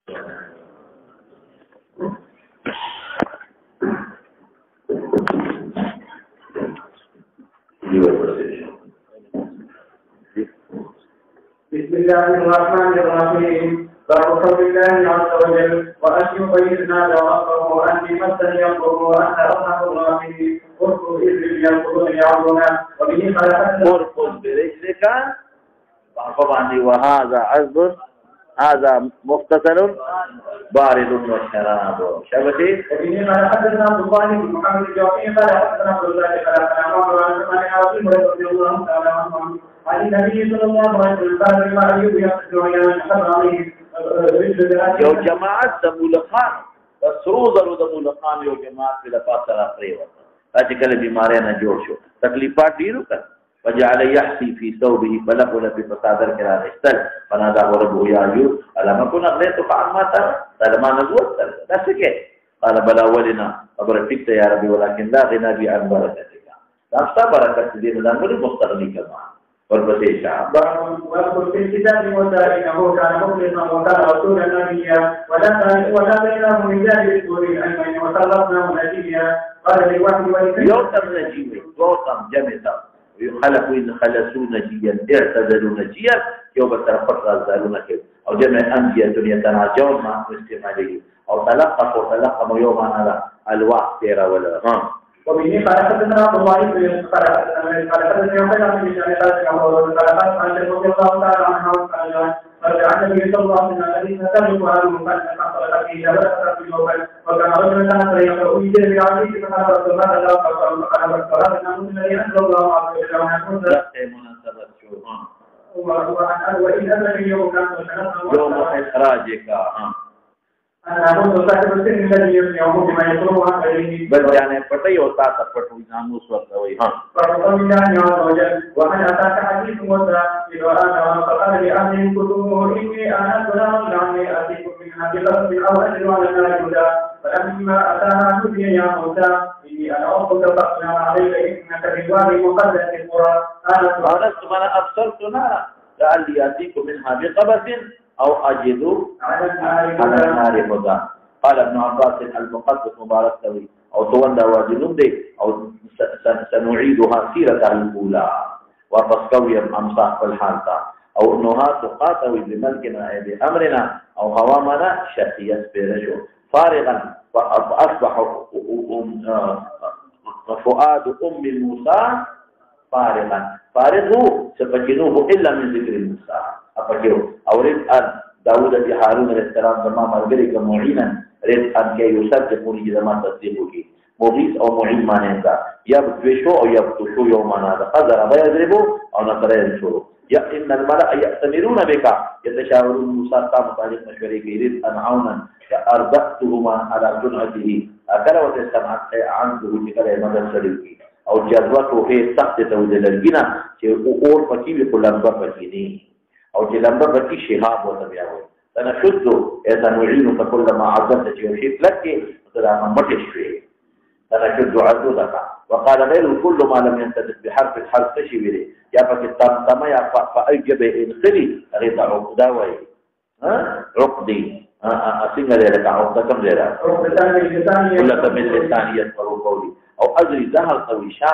بسم الله الرحمن الرحيم. باب قول الله عز وجل وأشهد بيننا وربه أني مسني الضر وأنت أرحم الراحمين. اركض برجلك يركض يعظنا وبه خلقتنا. اركض برجلك طبعا وهذا عذب هذا مغتسل بارد وشراب شبتي. وبه خلقتنا عبد الله بن محمد الجوفي قال حدثنا عبد الله خلقنا عمر عن عاصم رضي الله تعالى عنه عن النبي صلى الله عليه وسلم قال لما أيوب يقصد إلى حر عليه يو جماعت دمولقان بسروزر دمولقان يو جماعت في لفاظ سراقري وطا اجكال بیماریانا جوڑ شو تکلیفات دیرو کن وجعل يحسي في ثوبه فلقل في فصادر كران اشتل فناداه ربه يا أيوب ألم أكن أغنيتك عن ما ترى قال ما نزوت نفسك قال بلا ولنا أبرتك يا ربي ولكن لا غنى بي عن بركتك نفسها بركة دين الأمر مستغني كما والبسيط شعب واذكر في الكتاب وذلكه كان مخلصا وكان رسولا نبيا ولا بينه من جانب السور الايمن وسلطناه نجيا قال لوحي يوتم نجيا يوتم جمتا ويخلقوا إذا خلصوا نجيا اعتذروا نجيا يوم ترفض رازالون كيف أو جمع أنبياء يتناجون مع استعماله أو تلقى يوما على الوقت تيرا ولا وبه قال حدثنا عبد الله بن قال حدثنا يوحنا بن شعيب قال عن رضي الله تعالى عنه قال عن النبي صلى الله عليه وسلم الذي تسلك على المكان فقال في جبهه في الموبل وكان رجلا كان يقرأ في جيب عليه فقال رسول الله صلى الله عليه وسلم فقال بالصلاه انه الذي انزل الله عز وجل وان ادرك يوم يوم اخراجك بس يعني पता होता सब पट हुई नाम उस वक्त वही हाँ ومن أتاك حديث موسى إذا أنا فقال لأهل كتبه إني أنا غلام لعني أتيكم منها بقصد أو أجر على النار هدى فلما أتاها هدي يا موسى إني أنا ربك فاصنع عليك إنك بالوادي المقدس القرى أنا أبصرت نارا لعلي أتيكم منها بقبس أو أجد على النار هدى قال ابن عباس المقدس مبارك سوي أو تولى واجنون دي أو سنعيدها سيرتها الأولى وفسكويا أمساح في الحالة أو أنها تقاتل بملكنا بأمرنا أو هوامنا شخيص برجو فارغا فأصبح فؤاد أم موسى فارغا فارغه سفكنوه إلا من ذكر موسى أفكره أورد أن داود بحارون عليه السلام زمان مرغري كمعينا رد أن كي يصدقوني زمان تصديقه مغيث أو معين مانينك يبدوشو أو يبدوشو يومنا هذا قدر ما يضربه أو نصر ينشره إن الملأ يأتمرون بك يتشاورون موسى مطالب مشوري كيريد أن عونا أربعتهما على جنعته أكلا وتستمعت عنه بكلا مدى سلوكي أو جرته في سخت تودل الجنة أور فكي بكل أنبا فكيني أو جلنبا فكي شهاب وتبعه سنشد إذا نعين فكلما عزمت جيوشيت لك فلا نمتش فيه سنشد عزودك وقال غيره كل ما لم ينتدف بحرف الحرف تشبه يا فكتام تما يا فأجب إنخلي غير عقداوي عقدي أسنغ لك عقدة كم لك كل من لساني يسمعوا قولي أو أجري ظهر طويشا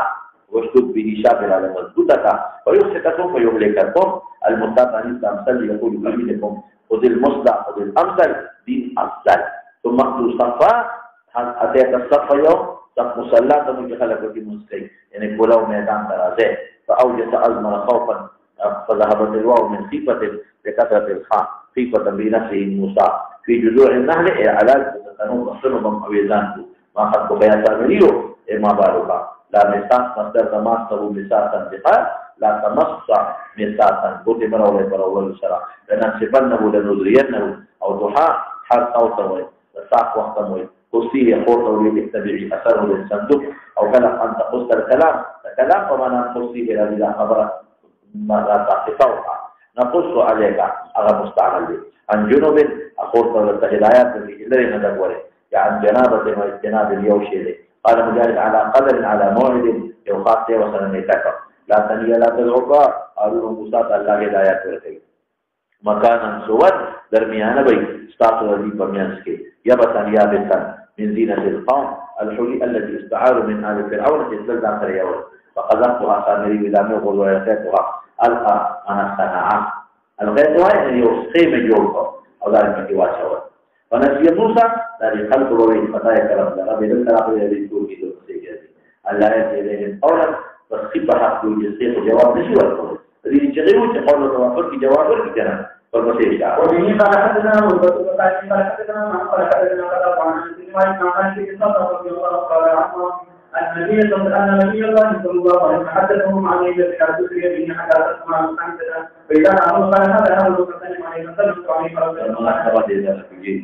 واشتد به شابر على مزدودك ويخسكتهم ويهلكتهم المصاب عن الأمثال يقول بإذنكم خذ المصدع خذ الأمثل دين أفضل ثم أخذ صفا أتيت الصفا يوم صف مسلاة مجخلة في مسكي يعني بلاو ميدان ترازه فأوجس أزمر خوفا فذهبت الواو من خيفة لكثرة الخاء خيفة بنفسه موسى في جذوع النهل علاج تتنوم أصنهم أويزانه ما خلق بيا سامريو ما بالك لا مساس مصدر تماسه مساسا بقال لا تمسع مساسا قلت مرة ولا الشرع لننسفنه لنذرينه أو ضحى حرس أو سوي ساق وقت موي قصيه خورته وليتبعي أثره للصندوق أو كلام أنت قصد الكلام فما قصيه إلى خبرك ما لا تعطيها نقص عليك أغا مستعمل عن جنوب أخورته للهدايات التي ندور يعني جنابة واجتناب اليوشي قال مجاهد على قدر على موعد يوقات وسنة تكر لا تنيا لا تدعوك أروه موسى الله هدايات ورقي مكانا سواد درميانا بي استعطوا لي بميانسكي يبسا يابسا من زينة القوم الحلي التي استعاروا من آل فرعون تتلزع فريون فقذفتها سامري بدامي وغلويتها ألقى أنا صنعا الغيتها يعني يوسخي مجوركم أو ذلك مكيوات فنسي موسى dari خلق روي فتاة كلام لغا بيدل كلام يدل كوركي دون سيجازي الله يجي إليهم قولا فالخبة حق يجسيق جواب نشي والقول الذي يجغيوه تقول التوافر في جواب الكتنا والمسيح شعر وبه فلحدنا والبطل فلحدنا من فلحدنا فلحدنا من النبي الله صلى الله عليه وسلم حدثهم عن الذي حدث به حتى تسمع مستنكدا فإذا عملوا قال هذا هو المتكلم عليه وسلم عليه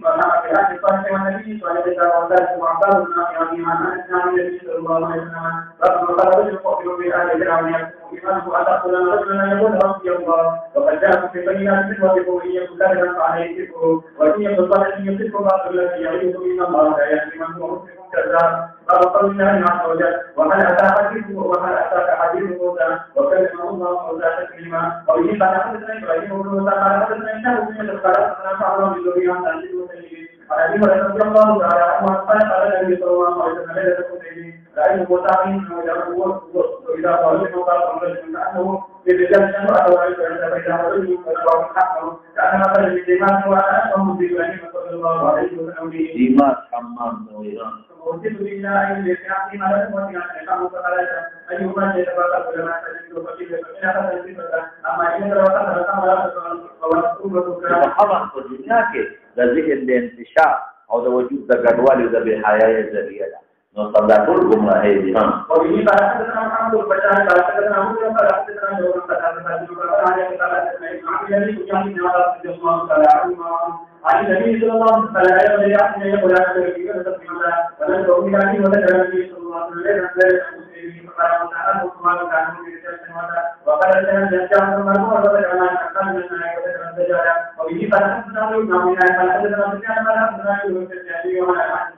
وفي حديث صالح والنبي صلى الله عليه وسلم وعباد يعني عن النبي صلى الله عليه وسلم رغم قال رجل مؤمن بآل فرعون إيمانه أتقوا لنا رجلا يقول ربي الله وقد جاءكم في بينات من ربكم إن يكن كذبا فعليه كفره وإن يكن صالحا يصدكم بعض الذي يعيده إن الله لا يهدي من هو مسلم كذاب قال قول الله عز وجل وهل أتاك حديث موسى وكلم الله موسى تكليما وبه قال حدثنا إبراهيم بن موسى قال حدثنا إنه من الخلق فعلوا بذرية عن تنزيل عن أبي هريرة رضي الله تعالى عنه قال النبي صلى الله عليه وسلم ليلة القدر رأيت موسى وإذا قال له قال رجل كأنه للرجال شأنه أتوا فإذا رجل فنبع حقه كأن مثل الإيمان وأنا أفهم بإبراهيم صلى الله عليه وسلم إيمان حمام وإيران وأوصيت بالله إن يسعى فيما لكم وفي أحكام فقالت أيهما شيء تبارك لما تجد فكيف فإن أخذ الفكرة أما إن تبارك الأمر طبعا في الدنيا لذلك الانتشار أو ذا وجود ذا قدوالي وذا بحياة الزرية نصدق الجملة هذه وبه قال حدثنا محمد بن بشار قال حدثنا مسلم قال حدثنا جوهر قال عن النبي صلى الله عليه وسلم لا ينبغي أن يقول أحد في كل تسليما ولن تؤمن به وذكر النبي صلى الله عليه وسلم ذلك المسلمين فقال وسأله سبحانه وتعالى وقال لنا جاء ثم وذكر ما أحسن من وذكر الزجاجة وبه قال حدثنا ابن عمرو قال حدثنا سفيان قال حدثنا يوسف الشافعي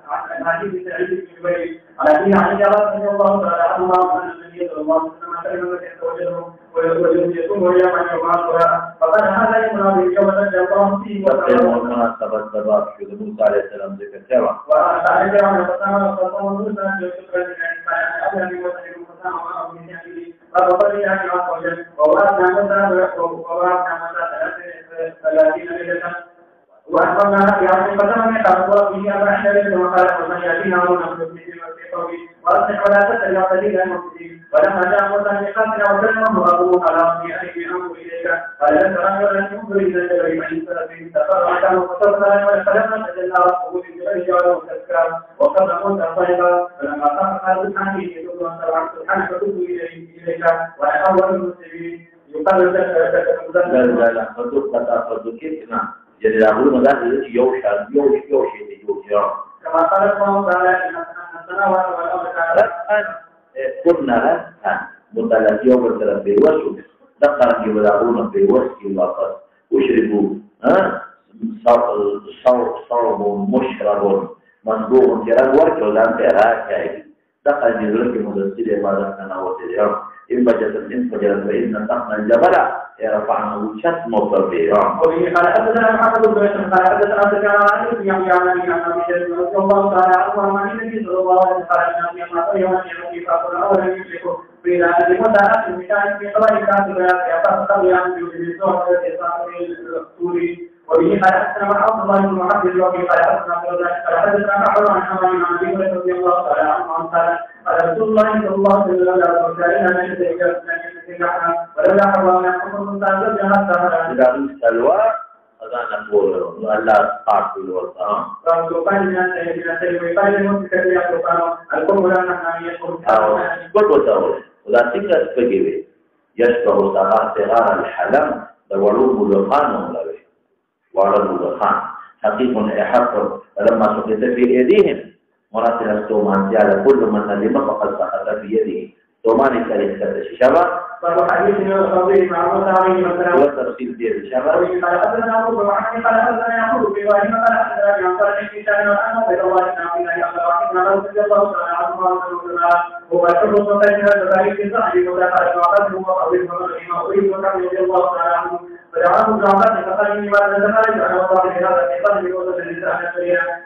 عن حديث سعيد بن جبير عن أبي عائشة رضي الله تعالى عنها أن النبي صلى الله عليه وسلم كلمة يتوجه ويكون ويعمل يومها فقال هذا يوم اليوم الذي الله فيه مناسبة سبب شو موسى عليه السلام ذكر سوا وأنا تعالى عن فتاة فتاة موسى يشكر لله أبي وسلم فتاة وأبو نبيه فقال لي أن أقول ووعدنا متى 30 ليلة وأخبرنا يعني فتاة قال به أبا حلال وقال ومن يأتينا ونخرج به وفي وأصلح ولا تسأل قليلا المفسدين ولما جاء موسى ميقاتنا وكلمه أبوه قال ربي أرني أنظر إليك قال لن تراني ولن تنظر إلى الجبل فإن سلفين تفرع كانوا فصلنا فلما تجلى ربه للجبل جعله تذكرا وقد موسى طيبا فلما خاف قال سبحانه يتوب سبحانك تتوب إليك وأنا أول المسلمين يقال لا فتوب كيف نعم jadi dahulu malah itu yoshi كما قال الله تعالى إن السماوات والأرض كنا متلازمة بالوسط ذكر يبلغون بالوسط والوسط وشربوا صوب مشرب مصبوغ كلام ورك ولا تراك ذكر يقول لك مدرسين ما ذكرنا وتجارب إن بجت الإنفجار فإن تقنا الجبل يرفعه شتم وطبيعا وبه قال حدثنا محمد بن بشر قال حدثنا سفيان عن ابي يحيى عن ابي رضي الله تعالى عنه عن النبي صلى الله عليه وسلم قال ان ما طيب من يوم فاقل اولا يشرك في ذلك متى في مكان في قبل كاتب يا فقط عن الزهر السوري وبه قال حدثنا عبد الله بن محمد وبه قال حدثنا قال حدثنا محمد عن حمام عن ابي رضي الله تعالى عنه قال رسول الله صلى الله عليه وسلم كان يشرك ولولا حرمنا حكم تعذب جهنم dalam salwa azan boleh Allah start dulu kalau kan saya mau kita lihat kalau al-Qur'an namanya Qur'an betul udah tinggal sebagai yasbahu sama segar al-halam dawalu mudafan lawe wala mudafan haqiqun ihaqq لما سقط في ايديهم مرات السومان على كل من لم فقد سقط في يده domani sarei stata Shaba, baru hadis ini Rasulullah Muhammad SAW Allah tersil dia Shaba. kalau kata aku bahwa ini kalau aku lupa ini kalau yang paling kita anak berdoa nabi nabi Allah nabi sallallahu alaihi wasallam وبشر المتكئين ذلك الزعج وذكر الوعد وقول المؤمنين وقول رضي الله تعالى عنه فجعله جعفر لتقريب ما ذكر على الله بهذا الكتاب بوجه الانسان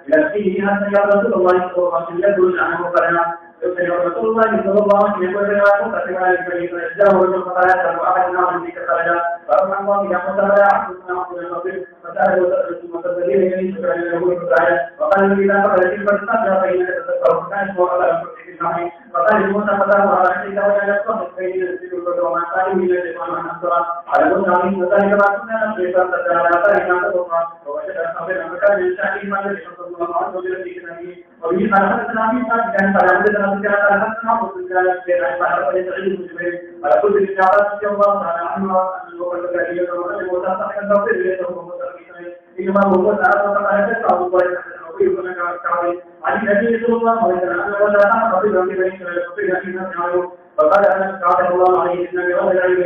الى فيه ان يا رسول الله صلى الله عليه وسلم يدل عنه فرنا رسول الله صلى الله عليه وسلم يقول لنا فتكلم البيت فجاءه رجل فقال له احد الناس بك فلا فأما الله إذا قلت لا أحدثنا عبد النصير فسأله ثم تدريب إليه شكرا له تعالى وقال إذا فقد تلك الفتاة فإنك تتذكر كان اسمه على الكرسي في النعيم فقال موسى فتاه على حديث ولا يفقه بين الرسول وما قال من الشيطان عن الصلاة على موسى عليه وذلك ما كنا نبغي فانتهى فإن تطلع ووجد الصبر فكان يشاء ما الذي صلى الله عليه وسلم في كلامه وبه قال حدثنا في كان فلا حدثنا في كان حدثنا أبو سفيان بن عمرو بن سعيد بن جبير على كل الرجال رضي الله تعالى عنه إنما هو تعالى وتعالى أبو بكر عن النبي صلى الله عليه وسلم ولا قبل أن يبين فقال أنا قال الله عليه وسلم يرد العلم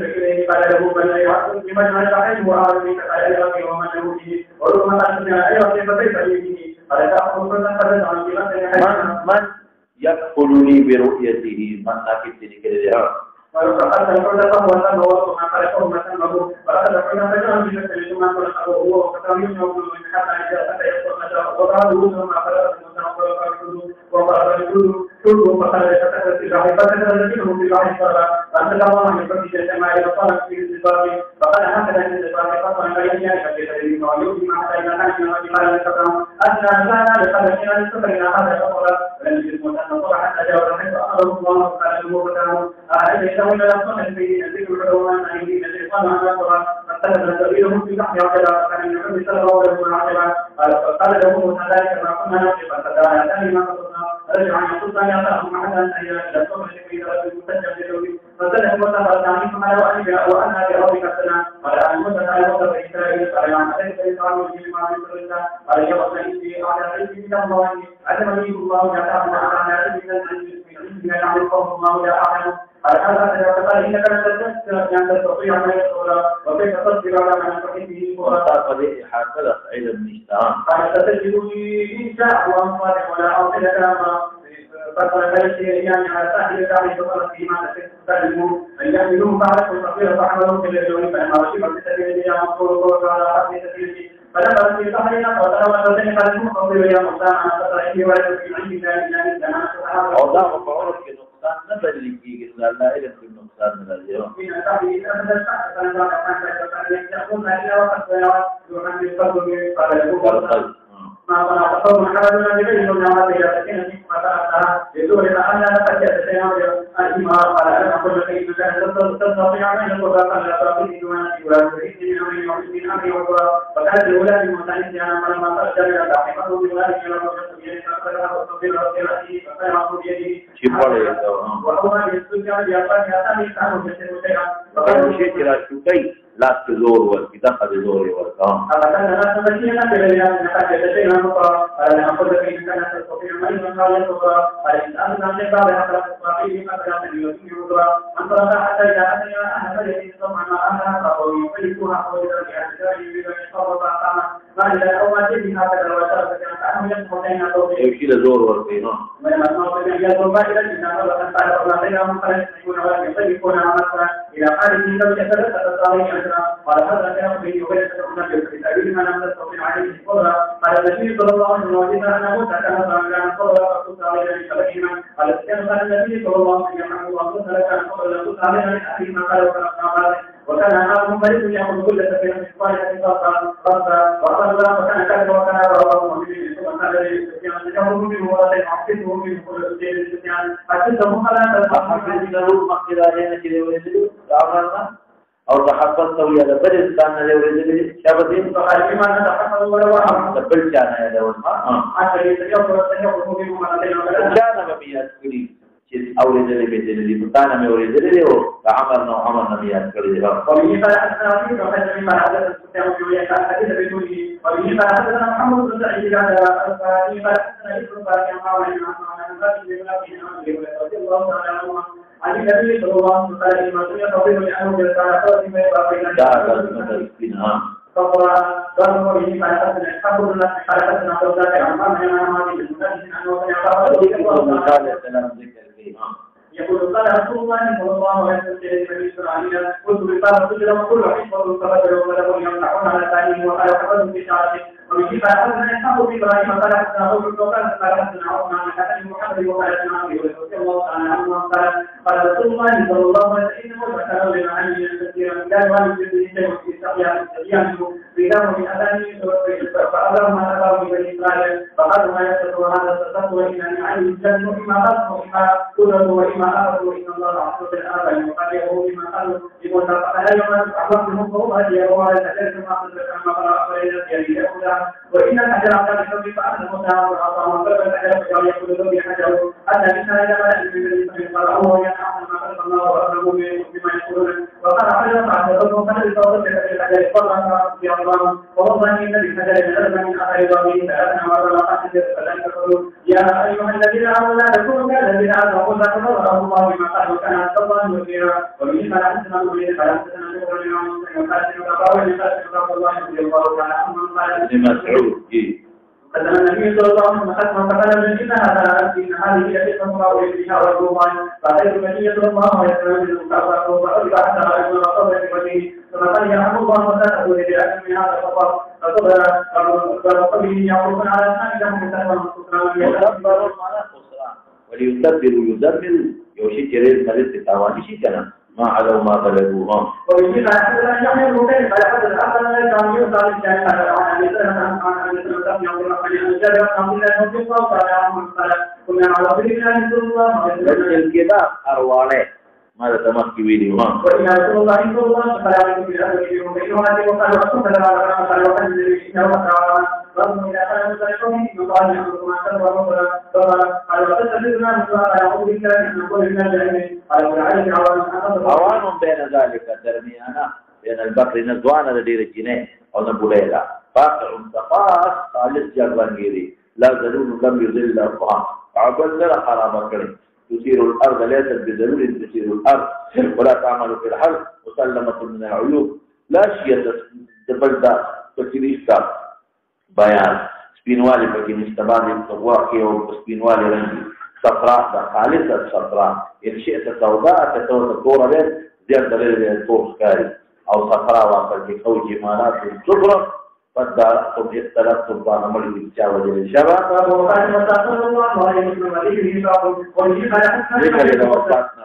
إليه قال له بل لا يعلم بمن لا يعلم وأعلم قال لا ومن له به وربما أنزل أيضا فكيف به قال تأخذ فقد عن من يكفلني برؤيته من نكتني كذا فقد تقول وسلم وما قال مثله فقد تقول فجأة بشكل ثم قال هو وكتب يوم من حتى إذا أتى يصل وقالوا ما قال وقال كل فقال يتكلم في الله فتكلم في الله فأنزل الله من كل شيء ما يصل في الصفات فقال هكذا من الصفات فقال بين يده ويؤتي ما حتى إذا كان من قال لكم أدنى كان لقد كان السفر إلى هذا الأمر ولم يجد متنصر حتى جاء حيث أمره الله قال المبتدأ ولا يصل في ذكر العلوم عن دين الشيطان عن القرآن فاتخذ سبيلهم في بحر عقبة كان النبي صلى الله عليه وسلم عقبة قال له ذلك ما كنا نقف فتدعى ثاني ما قصدنا رجع عن السلطان يعطاهم عدا أن إلى الصبر في درجة المسجل فسلم وسهل ثاني فقال وأنا بربك السلام قال أن موسى تعالى وصف إسرائيل قال عن ذلك يسعى وجه ما من الله قال يوم إني على علم من الله علمني الله يعلم على علم من العلم قوم الله لا أعلم هذا قال إنك لن تستطيع ما يقول وكيف تصبر على ما يفعل به وقد حصل سعيد بن اشتهام قال ستجدني إن شاء الله صالح ولا أرسل كما فقال ذلك يعني على ساحل تعرف فقال فيما تستلمون أن يحملوه بعد وتصير فحملوه في الجوانب فإما وشبه بسبيل الله مصور على حق سبيله فلما في صحيحنا وترى ذلك قال المقبل يا موسى أنا تصحيح ولا في عندي ذلك أوضاع وفعورك نقصان نبل لكي قلنا لا إلم في النقصان من اليوم من التحديد أبدا الشعب فلما كان يقول إلى وقت ويوحد الفضل قال له ما صنع تصور حالنا ببين النعمة إلى سكينة ما تأتها يدور إلى أن لا تأتي السيارة الإمام قال أنا أقول كيف كان تستطيع أن يقول قال لا تأتي دونك ولا تريد من أمري ومن أمري وكانت الأولاد المعتنين أنا لما تأجر إلى تحقيقه بذلك إلى رجل فقالها وتصبر رسيلته فقال عبد يده وهو يستجع بأطاق أتاني كانوا يسيروا شيئا فقالوا شيء كلا شوكي لا تزور والكتاب قد زور والكام أبدا لا تمشينا بليان نحن يتشينا نقرأ أنا أقول لك إن كانت تستطيع من قال يقرأ الإنسان من شباب حتى تستطيع حتى يتم يقرأ أن ترى حتى إذا أتي أهل الذي سمع ما أهل فهو يقلقها ويقول لأهل يريد أن يصبر فأعطانا ما إذا أوما تبي هكذا وشارك كأنه يسمعين توفيق يمشي لزور والكام ولما سمعت بأن يزور بعد إن الله أن تعالى الله بينهم فلا يسمعون ولا يصدقون عمسا إلى قال إن لو كثرت تستطيع قال هذا كلام به وبين النبي في سبيل ما لم تستطيع عليه الصبر قال النبي صلى الله عليه وسلم أن موسى كان الصبر فقلت عليه بسببهما قال كان النبي صلى الله عليه وسلم وقلت لك أن الصبر لقلت عليه من أهل ما قال وكان أمام مريض يأخذ كل سفينة من صالحة قصة وقال وكان كذا وكان رواه مسلم ثم قال لسفيان يأخذ منه ولا يعقده منه كل سفيان حتى مخلا أحد له مقدار كذا ويزيد أو تحفظته يا دبر إنسان له ويزيد شابتين فقال بما نتحفظ ولا وهم دبر كان يا دبر عشان يأخذ منه ما كان بميات كلي أولي ذلك بيتني بطانا من أولي ذلك فعمرنا وعمرنا بيات كل ذلك وبه فلا أسنى فيه وحسن مما حدث السلام في وياك الحديث بدونه وبه قال حدثنا محمد بن سعيد قال حدثنا ابن بارك رضي الله تعالى عنه عن النبي صلى الله عليه وسلم ما سمع قوله لأنه قال فقال قالوا به قال حدثنا إسحاق بن نصر قال حدثنا عبد الله عن عمرو بن عمرو بن المدين أنه يقول قال رسول الله صلى الله عليه وسلم لبني إسرائيل قلت بقال رسول الله كل حزب فبدلوا وله يمنعون على ثانيه وقال حفظوا في شعره ومن قال حدثنا إسحاق بن إبراهيم قال حدثنا أبو بكر قال حدثنا عثمان عن حسن محمد وقال حدثنا أبي رضي الله تعالى عنه قال رسول الله صلى الله عليه وسلم إنه ذكر لنا عني كثيرا من لا يوالد به شيء في سقيانه بينه من أذانه فأذر ما أذر من بني إسرائيل فقال ما يستطيع هذا التقوى إنني عني الجنة إما قصد وإما قدر وإما أخذ إن الله عز وجل آبا وقال يقول لما قالوا يقول فقال يوم أحوالهم فهو هدي وقال تجلس ما قدر كما قال أخرين يعني وإن الحجر قد يكون فأخذ متعب وعطاه وقال الحجر فقال يقول له بحجر أن مثل إذا بدأ من الإسلام قال هو ينعم ما خلق الله وأخذه بما يقولون وقال حجر فأخذه وقال لصوته الحجر فضلا في الله والله إن الحجر ينزل من أخر ضمين فأثنى ورى قحجر فذلك قالوا يا أيها الذين آمنوا لا تكونوا كالذين آمنوا وقل لا تضروا الله بما قالوا كان الله وكيرا ومن قال حدثنا أبي قال حدثنا شكرا لله وقال سنك الله رضي الله تعالى عنه قال مسعود حدثنا النبي صلى الله عليه وسلم فقال من إن هذه هي الله ويبنيها والرومان فأتيت النبي صلى الله عليه وسلم بالمكافأة وأرجع حتى رأيت ما قبل بوجهه ثم قال يا عبد الله ولا تقول لأن من هذا الخطأ فقبل قوله يعرفون على أن لهم مدبر وليدبر يدبر يوشي كريم ملت التواني شي كلام ما علوا ما بلغوهم ويجب على حد أن يحمل المكان على حد الأفضل أن يكون يوصل للجانب على عن الكتاب أرواله ماذا تمكي ويدي ما وإن رسول الله صلى الله عليه وسلم في الأرض وقال رسول الله قال وقال الذي رغم إذا كان مستلقون يقال يحمل ما كان ورسولا قال وتستفيدنا مثلا يعود بالله أن نقول لنا جهنم قال ولعلك عوان بين ذلك الدرميانا بين البكر نزوانا لدير الجنين أو نبوليلا فاقع تقاس خالص جربانجيري لا ذلول لم يذل الأرض عبدنا حرام كريم تثير الأرض ليست بذلول تثير الأرض ولا تعمل في الحرب مسلمة من العيوب لا شيء تبدأ تكريشتا بيان سبينوالي بكين استبادي الواقع وسبينوالي رنجي صفراء خالصة صفراء إن شئت سوداء تتوت الدورة بين زيادة دليل الطور سكاري أو صفراء واقع بخوج مالات الصبرة فدارتم اختلفتم بان ملك الجاوة للشباب وقال وصلى الله عليه وسلم ذكر إذا وقعتنا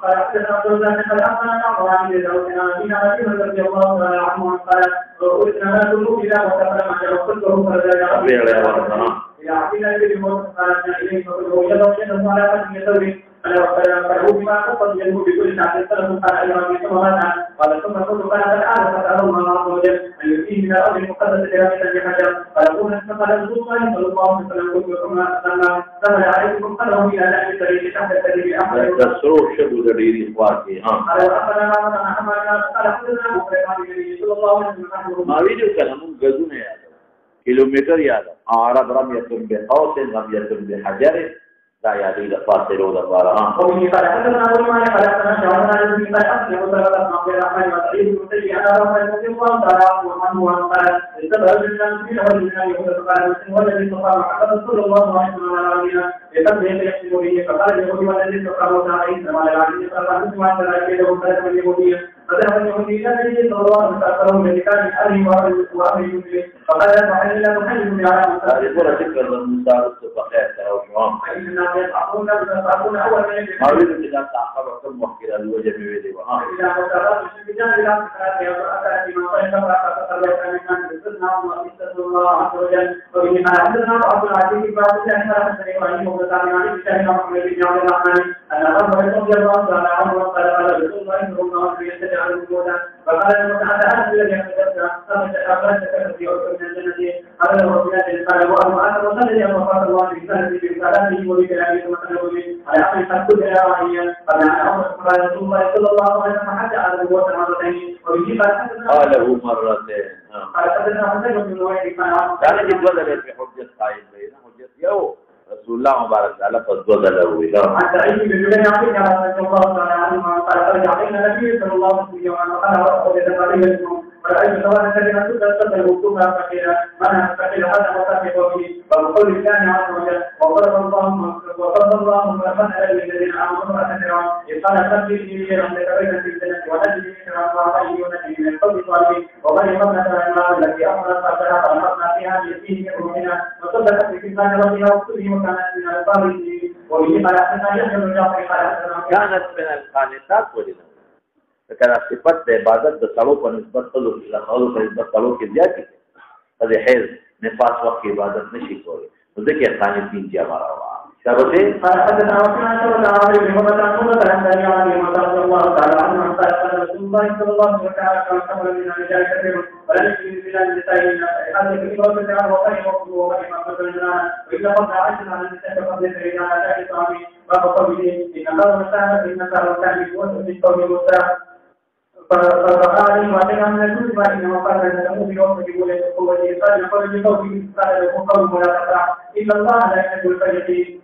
قال حدثنا عبد الله بن حسن عن زوجنا بنا رضي الله تعالى عنه قال وقلنا لا تلوك إذا وكفر ما وقلته فرجع إلى عبدنا بن موسى قال إليه فقل يدعو شيئا على فتح يسوي فله بما قصد يده بكل شعب سلف قال أيها الناس قال ثم قلت قال فالآن فسأل الله عز وجل أن يؤتيه من الأرض المقدسة إلى مثل حجر قال قلنا قال رسول الله صلى الله عليه وسلم قلت ثم سمع عليكم قاله إلى لحم السرير تحت السرير أحمد تسرور شبه ذرير إخواتي قال وأخبرنا ما قال حدثنا مخرج النبي صلى الله عليه وسلم ما فيديو كلام غزون يا كيلومتر يا عرب رمية بقوس رمية بحجر لا يدري الفاصل ولا الضارة. ومن قال حدثنا أبو معاوية قال حدثنا شعبان عن ابن قال وسلمة بن عبد الرحمن وسعيد بن مسيب أنا رضي الله تعالى عنه قال استبعد الإسلام في أول الإسلام يقول فقال المسلم والذي استطاع محمد صلى الله عليه وسلم على العالمين يقدم يحسن به فقال اليهودي والذي استطاع موسى عليه السلام على العالمين فقال مسلم عن ذلك له ثلاثة من اليهودية فذهب اليهودي إلى النبي صلى الله عليه وسلم فأخبرهم بذكر أهله وأهل المسلم فقال لا تحل على موسى. هذه صورة ذكر للموسى والسفاحات أو شعام. ما يريد إذا تعقبكم وحكي الوجه بويدي وها. إذا وصلت الشجاع إلى فكرة يقرأ في موقعك فأخذ من بسرنا وإستغفر الله عز وجل وبه قال حدثنا عبد العزيز بن عبد الله بن سليمان ومتابعين عن الشيخ محمد بن عبد الرحمن أن أبو هريرة رضي الله تعالى عنه قال قال رسول الله صلى الله عليه وسلم على الموتى فقال المتعالى هذا الذي أخرجك في عذر من الجنة على الرسول قال وأنا وصلي وقال الله في رسالته وبكلامه وسلم على أمر كل راعيا قال رسول الله صلى الله عليه وسلم حتى على الموتى مرتين وبه قاله مرتين قال حدثنا حسين بن وائل كان يتولد في حجة قائم بين حجة يو رسول الله مبارك تعالى فضل له عن سعيد بن جبير عن رضي الله تعالى عنهما قال رجع علينا النبي صلى الله عليه وسلم وقال وأخذ ذبابية ورأيت سواء الذين تدخل الوقوف فقيل من فقيل هذا وصاحب به والقول الثاني عز وجل وقال الله مثلا للذين آمنوا فأتدروا إذ قال خبري لي عند بين في الجنة ونجد من الله ونجد من القول الصالح وغير مبنى المال التي أمرت فأتدرى فأخذنا فيها بيده روحنا وصدقت بكتاب ربها وكله وكانت من الصالحين وبه قال حدثنا يحيى بن جعفر كانت من القانتات ولنا فكان صفت عبادت بسړو په نسبت خلو له په نسبت خلو کې زیاتې ده د حیض نفاس وخت عبادت نشي کولی نو ځکه قانتین جمع راوړه شابه قال حدثنا وكان شرط عامر بن مبارك عن علي رضي الله تعالى عنه قال رسول الله صلى الله عليه وسلم كما من الرجال كثير ولم يكن من النساء هذا في وقت العام وقال وقال ما قدرنا واذا قد عشنا عن النساء فقد الرجال لا يسامي وقوله ان الله مستعان ان الله كان يقول في قول موسى فقال وأنا من كل ما إنما قال له بيوم يقول القوة قال يقول بقوله قال له قوم ولا تقع إن الله لا يحب الفريقين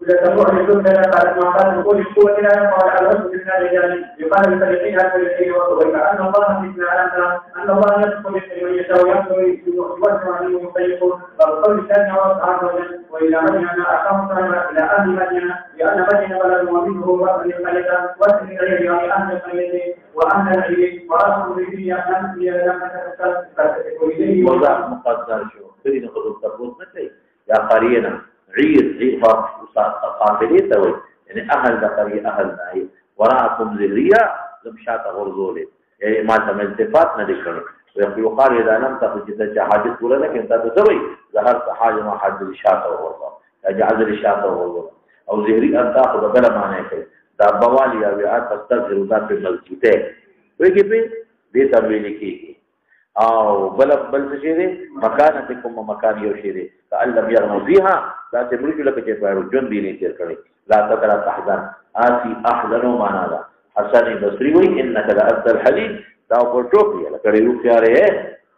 وإذا تروح للدنيا قال ما قال يقول القوة لا يقع على الوجه من الرجال يقال الفريقين على الفريقين وقوله أن الله مثل أن الله يدخل من يشاء ويقدر يوزع عليه ويطيقه فالقول الثاني عز وجل وإلى مدينة أقام صلى إلى أهل مدينة لأن مدينة بلد ومنه وأهل الخليفة وأهل الخليفة يعني أهل الخليفة وأهل العلم وأهل الرجية أهل الخليفة وضع مقدر شو خلينا ناخذ التربوط مثلي يا قرينا عير قافلين توي يعني أهل ذكري أهل ناي وراءكم ذرية لم شات غرزولي يعني ما تم التفات ندكره ويقال إذا لم تخرج حاجة ولا لك أنت تسوي ظهرت حاجة ما حد الشات وغرزة جعل الشات وغرزة أو ذهري أن تأخذ بلا معنى كي دا بوالي أبيعات تستغفر ذات المسجدين ويجب بيت أمريكي أو بل تشيري مكانتكم ومكان يوشيري كأن لم يغنوا فيها لا تبرج لك جفار جن بيني تركني لا تقرأ تحزن آسي أحزنوا معنا ذا حسن بصري وي إنك لأبد الحديث داو پرچوکي لکه یو خيار ہے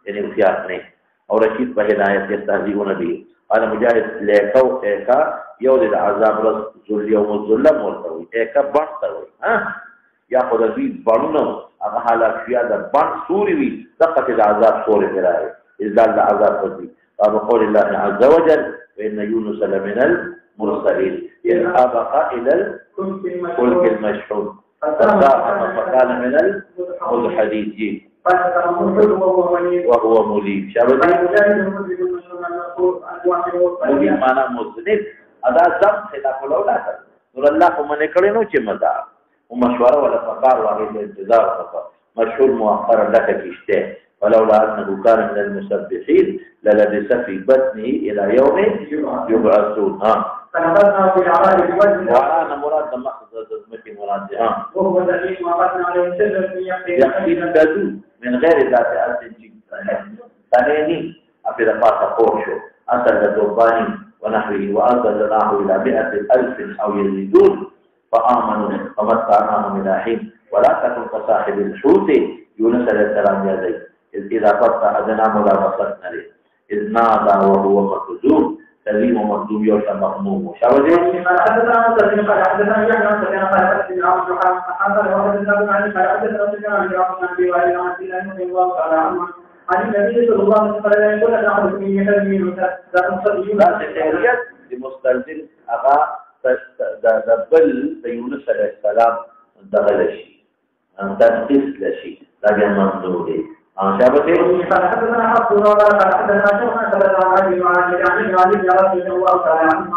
یعنی خيار نه اور رشید په هدایت یستهزئون به انا مجاهد لیکو ایکا یو د عذاب رس ذل یوم الظلم ورتوي ایکا بنتوي ها یاخذ فی بنو هغه حالات فیا د بن سوري وی دقه د عذاب سوري درای اذا العذاب قضي قول الله عز وجل وان يونس لمن المرسلين يذهب الى الفلك المشحون فكان من المدحضين وهو مليم شابه مليم معنى مذنب ادا ذنب خلاف الاولاد نور الله من کړي نو چې مزه ومشوره ولا فقار واغې انتظار وکړه مشهور مؤخرا لك کیشته ولولا انه كان من المسبحين للبث في بطنه الى يوم يبعثون فنبذنا في العراء بوجه وعرانا مراد مخزز مكي مراد وهو الذي وقفنا عليه شجر يقين كذو من غير ذات أسل ثانيني أفضل فاتقوشو أسل دوباني ونحوه وأنزلناه إلى 100,000 أو يزيدون فآمنوا فمتعناهم إلى حين ولا تكن كصاحب الحوت يونس عليه السلام يدي إذا فتح أذناه لا بصرنا له إذ نادى وهو مكذوب تليم ومكذوب يوشى مغموم شاوزي حدثنا مسلم قال حدثنا يحيى عن سفيان قال حدثنا عبد الرحمن حدثنا وحدثنا عن قال حدثنا سفيان عن ابي وائل عن سنان رضي الله تعالى عنه عن النبي صلى الله عليه وسلم يقول ناخذ من يمين ذات صديق ذات التحريات لمستلزم أغا دبل يونس عليه السلام دغل شيء تنقص لشيء لكن منظور شابتي حدثنا حفص قال حدثنا شيخنا حدثنا علي وعن علي رضي الله تعالى عنه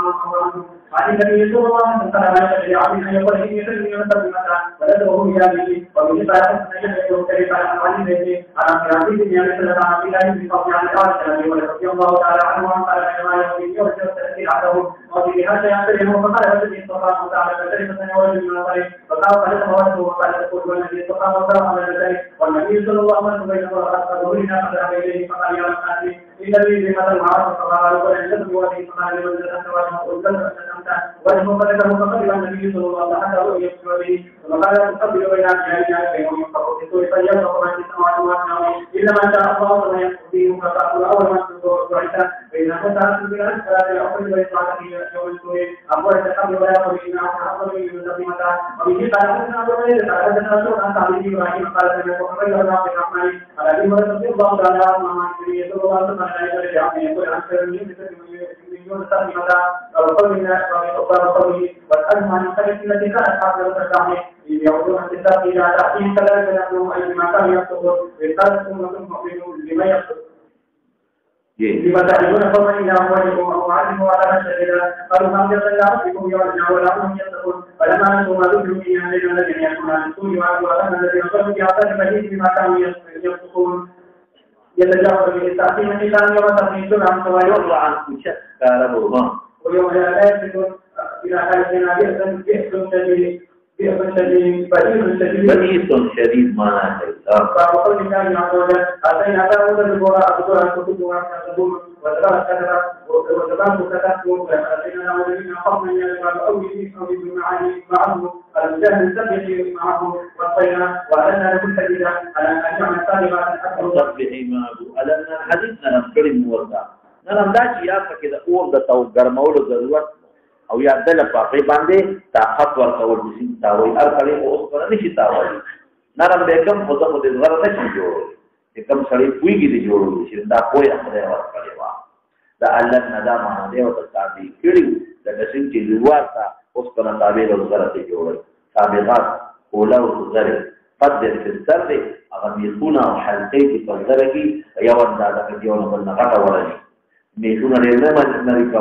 عن النبي صلى الله عليه وسلم قال عبد أن يقول إني يسلمني وسلمة ولده إلى به وبه قال حدثنا يحيى كيف عن بيته عن عبد الله بن سلمة عن الله بن فضل عن عائشة رضي الله تعالى عنه قال كما يقول يرجع التأثير عنده وفي هذا يعتبره فقال الذي استطاع وتعالى فذلك سنوات من الطريق فقال قال فوالده وقال تقول والذي استطاع وتعالى على ذلك والنبي صلى الله عليه وسلم بين ظهورنا فذهب إليه فقال يا الناس الذي بهذا المعروف فقال وان يدعو وفي فقال لمن ذهبت وجهه وجهه فذكره فقال النبي صلى الله عليه وسلم يذكر به وقال تقبل بين اجيالنا بينهم ينفقوا فينفق من في السماوات والارض الا ما شاء الله ولا يقضيه فقال اول ما تدعو بين فتاه بالعكس فلا يأخذ ويطلع في يوم السوري أقول تقبل ولا يقول إن أفضل من المسلمة وبه قال حدثنا أبو هريرة قال حدثنا سوء عن تعليم إبراهيم قال سمعت محمد بن عبد الرحمن قال أبي هريرة رضي الله تعالى عنه عن النبي صلى الله عليه وسلم يقول عن خير من سلمة وقولنا وقوله واسألهم عن الحديث التي كانت حاصلة التعليم يعودون الكتاب إلى تأتيهم كذلك نحن أي ما كانوا يكتبون ويقالكم وكم مؤمنون لما يكتب لما تعلمون فضلا إلى أموالكم أو علموا على شديدا قالوا ما يصل إلى ربكم يعلمون ولا هم يتقون فلما أنتم ما ذكروا في أهلنا الذين يكون عن السوء وأهلنا الذين صلوا بأعطاء المجيد بما كانوا يفسقون يتجاوز به التعظيم النساء يوم تقنيتون عن سواء عن كل شيء قال ويوم لا يجدون إلى حالتنا بئس شديد ما فقال الله عز وجل أتينا داود البراء أبدوا أن تكتبوا وأن تكتبون وتبارك كتبتم فأتينا داود من قبل من الأول أو بالمعاني معه الجهل السبيل معه والطينا وألنا لكل حديث على أن نعمل صالحات أكثر صبحي معه ألنا حديثنا نفكر موضع نرم دا چې یا پکې د اور د تو ګرمولو ضرورت او یا د لپاره باندې طاقت ورکول دي تاوي هر کله اوس پر نشي تاوي نرم به کوم خو د زغر نشي جوړ چې کوم سړی کویږي دي جوړول شي دا کوی خدای ورکړي وا دا الله ندا ما دی او تعالی کړي د دسین چې لوارتا اوس پر تابع له زغر ته جوړي سابقات اولو زغر قدر في السر اغميقون او حلقې په زغر کې یو اندازه کې یو بل نه غټه ورني ميزون الإمام النبي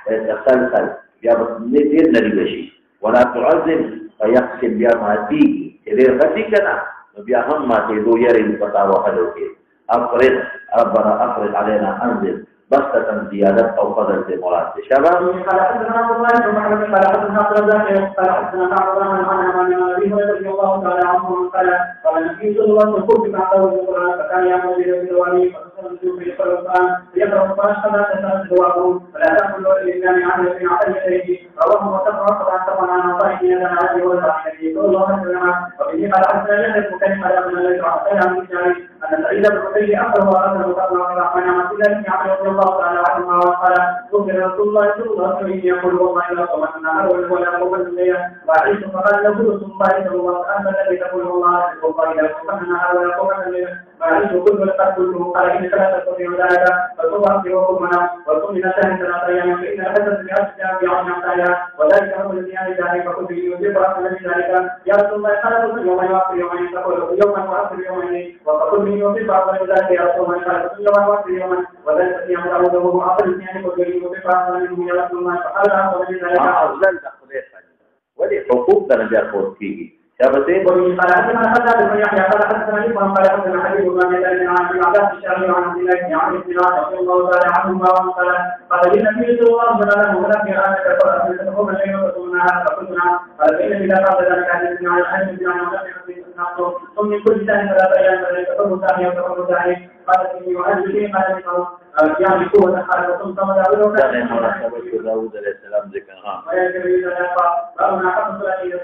ويتسلسل بيابط نذير نريبشي ولا تعظم فيقسم بيا ما تيجي إذا غتيكنا بيا هم ما تيجو يري الفتاوى خلوكي أفرد ربنا أفرد علينا أنزل بسطة زيادة أو فضل في مراد شباب قال حدثنا عبد الله بن محمد قال حدثنا عبد الرزاق قال حدثنا عبد الرحمن عن ابي هريره رضي الله تعالى عنه قال قال النبي صلى الله عليه وسلم بعده القران فكان يامر بالدوام فصلى في القران يقرا القران فلا تتدعوا فلا تاكلوا الا من عمل في عقل يديه رواه وتقرا طبعا عن طريق يدنا عليه والنبي صلى الله عليه وسلم وبه قال حدثنا يحيى بن كلمه على من الذي عن عن ان سعيد بن مسيب اخبره وارسله قال عن عبد الله بن عمرو الله تعالى عنهما وقال ذكر رسول الله صلى الله عليه وسلم يقول والله لا قوة النهار ولا قوة الليل وعيش فقال له رسول الله صلى الله عليه وسلم الذي تقول الله والله لا قوة النهار ولا قوة الليل وعيش كل القلب كله قال إن لا تستطيع ذلك فصبح في وقومنا وكن من الشهر 3 أيام فإن حدث بأشياء بعون أمثالها وذلك هو الذي ذلك فكنت يجيب رأسنا بذلك يا رسول الله قال رسول يوم يوافر يومين تقول يوما وآخر يومين وفكنت من يوم بعض ذلك يا رسول الله قال رسول يوم وآخر يوما وذلك صيام داود وهو أفضل اثنين فكنت يوم بعض منهم يا رسول الله فقال أفضل من ذلك أفضل تقدير ولي حقوق درجة فوتيه شابتين ومن قال ما حدث بن يحيى قال حدثنا ابن قال حدثنا حبيب بن مدين عن عباس الشافعي عن عبد الله بن عمرو بن العاص رضي الله تعالى عنهما قال للنبي صلى الله عليه وسلم ولم يرى انك تقوم شيئا فتقولنا فقلت نعم قال فان اذا قال ذلك حدثني عن الحديث بن عمرو ثم من كل ثاني 3 ايام فليتقوم ثاني وتقوم ثاني قال اني يؤذن به قال يعني قوة حالة ثم داود داود عليه السلام ذكرها ويجب إلى فأنا أحب صلاة إلى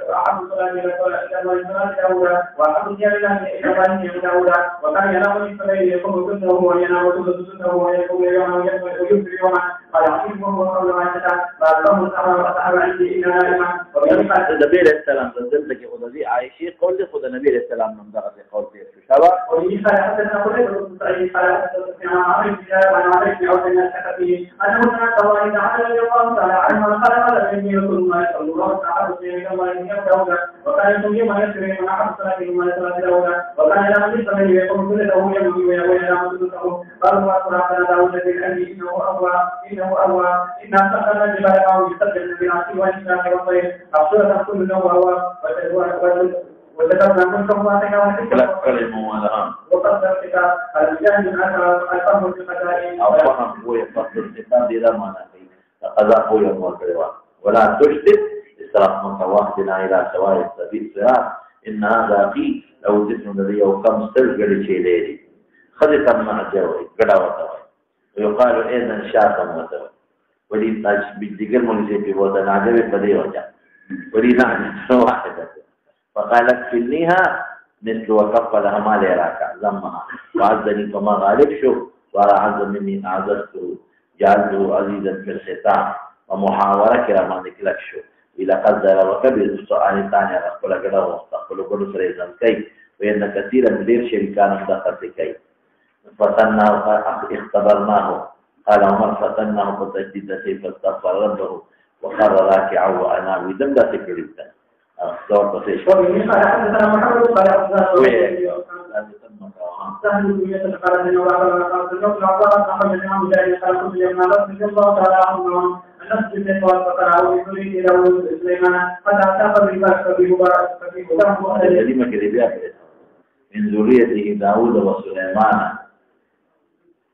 داود وأحب الجلال إلى بني داود وكان ينام الفليل يقوم كله وينام كله ويقوم يوما ويبكي يوما قال عظيم وهو قول ما يشاء فأكرم الصحابة عندي إلى نائما النبي عليه السلام تزلت كي خذ عائشة قول لي خذ النبي عليه السلام من درجة قول في شباب وإن حدثنا قتيبة بن سعيد قال حدثنا عن عائشة بن عوف الثقفي أنه سمع الله تعالى رضي الله تعالى عنه قال قال إني رسول الله صلى الله عليه وسلم إلى الله إن يبدأ وكان يصلي ما يسري من أحد صلاته وما صلاة الأولى وكان لا مجلس من يقوم كله يمضي ويقول لا مجلسه قال وأخبرنا داود بالأهل إنه أوى إن أستخدم الجبال أو يستخدم بالعشي والإسلام والطير أبصر كل نوع وذكرنا من صفاتنا كلمة ولها وقدرتك الجهل الفهم بالقضاء أو فهم هو يفصل الكتاب إلى ما نفي القضاء هو يوم القيامة ولا تشدد إسراف متواحدنا إلى سواء السبيل صراط إن هذا فيه لو جسم الذي وكم استرجل شيء ليلي خذت مع جوي قدا وتوي ويقال إذن شاطم وتوي ولي ناش بالذكر من في وطن عجب بدي وجه ولي نعم واحدة فقالت كلنيها مثل وكف لها ما ليراك زمها وعزني فما غالب شو ولا عز مني أعززته جعلته عزيزا في الختام ومحاورة كرا ما نكلك شو إلى قدر وكبر السؤال الثاني أقول كذا وأقول كل سريزا كي وإن كثيرا من شركان دخلت كي فتناه اختبرناه قال عمر فتناه فتجد سيف استغفر ربه وخر راكعا وأنا ودم لا تكلمته دور بسيش وبه قال حدثنا محمد قال حدثنا سهل بن يزيد قال ان وعلى قال النبي عباس احمد بن عبد الله قال كنت يوم رضي الله تعالى عنه النفس بالنسبه فقرأه يريد الى سليمان حتى اتاق بالباس ففي كلمه كلمه من ذريته داود وسليمان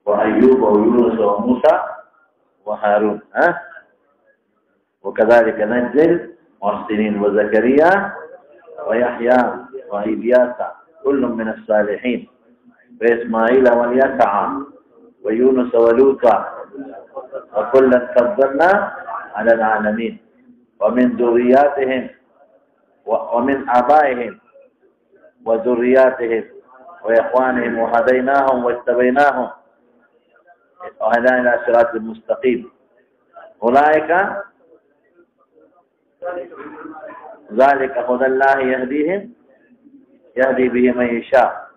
وايوب ويونس وموسى وهارون وكذلك نجزل محسنين وزكريا ويحيى وإلياس كل من الصالحين وإسماعيل واليسع ويونس ولوطا وكلا فضلنا على العالمين ومن ذرياتهم ومن آبائهم وذرياتهم وإخوانهم وهديناهم واجتبيناهم وهدانا إلى صراط المستقيم أولئك ذلك هدى الله يهدي به من يشاء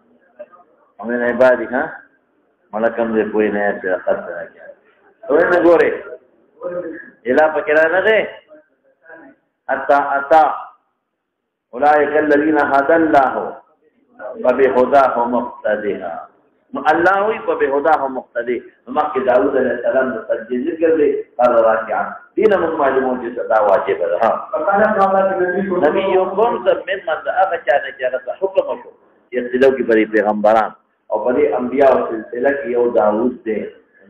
ومن عباده ملكم ذي کوئی نیا سے خط ہے کیا تو نے گورے الا فکرا نہ اتا اولئک الذین هدى الله فبهداه مقتدى الله فبهداه مقتدى مکه داؤد علیہ السلام نے سجدے ذکر دے قال راکعا دین من معلومات صدا واجب ہے نبی یوم من ذهب كان جرت حکم شو یتلو کی بری پیغمبران اور بڑے انبیاء و سلسلہ کی او داؤد دے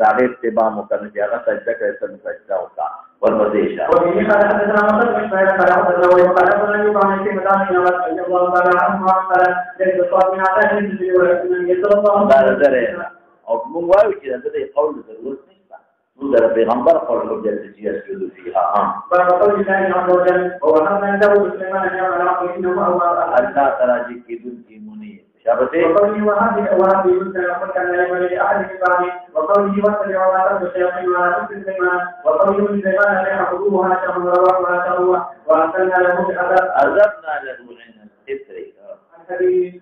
داغه اتباع مکرم کیا سجدہ کیسا سجدہ ہوتا والمدیشہ وبه قال حدثنا مصدر بن اسماعيل قال حدثنا وقال حدثنا يوم في مدان رضي الله تعالى عنه قال ليس صار من عطاء النبي ولكن يصلى الله عليه وسلم او من واو كده ده قول ضروري نزل پیغمبر قول حجت يسجد فيها فقال الله عز وجل ووهبنا له سليمان يوم العقل انه هو الله تراجي کی دل کی منی شابته وقوله وهذه يسجد وكان لا يملك احد بعده وقوله واتبع ما تتلو الشياطين ولا تشرك سليمان وقوله سليمان لا يعبدوها شر رواه ولا تروى وارسلنا له عذبنا له عين الستر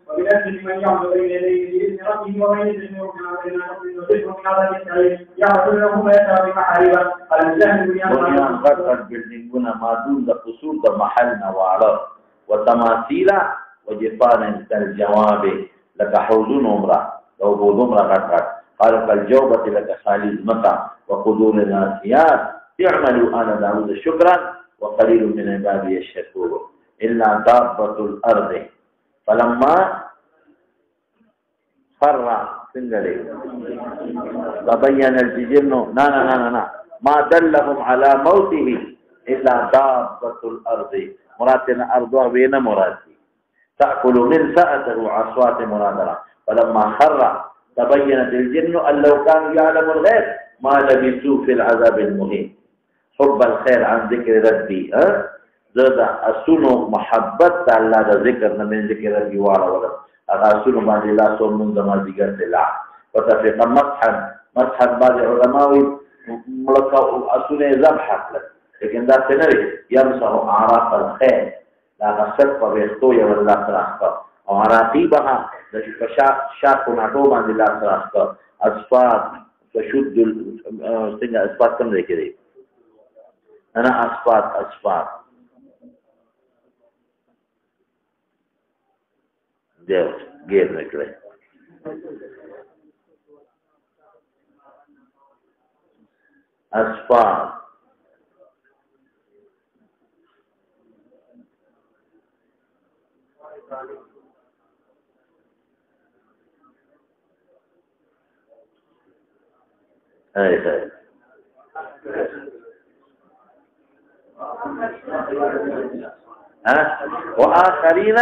وبنفسه من يعمل بين يديه بإذن ربه ومن يدعو من أمرنا نصيبه من عذاب السعير يعبد له ما يشاء بمحاربه قال الجهل بنيان قد بالدنگنا ما دون قصور د محلنا وعرض وتماثيل وجفان كالجواب لك حوزن عمره لو بود عمره قد قال كالجوبة لك خالد مكة وقدور الناسيات اعملوا آل داود شكرا وقليل من عبادي الشكور إلا دابة الأرض فلما فر سنجلي تبين الجن نا ما دلهم على موته إلا دابة الأرض مراتنا أرضها بين مراتي تأكل من سأته عصوات مرادرة فلما خر تبينت الجن أن لو كانوا يعلم الغيب ما لبثوا في العذاب المهين حب الخير عن ذكر ربي زاد أسونو محبت الله ذكر من ذكر ربي وعلى أسونو ما لا صوم من زمان ذكر الله وتفق مسحا بعض علماء ملقا أسونو ذبحت لك لكن ذا سنري يمسح أعراف الخير لا نصف بيختو يوم الله تنحفظ او عراقيبها د شاق ناټو باندې لاس راست اصفاد تشد څنګه اصفاد کوم دی کېږي انا اصفاد دیو غیر نکړي اصفاد وآخرين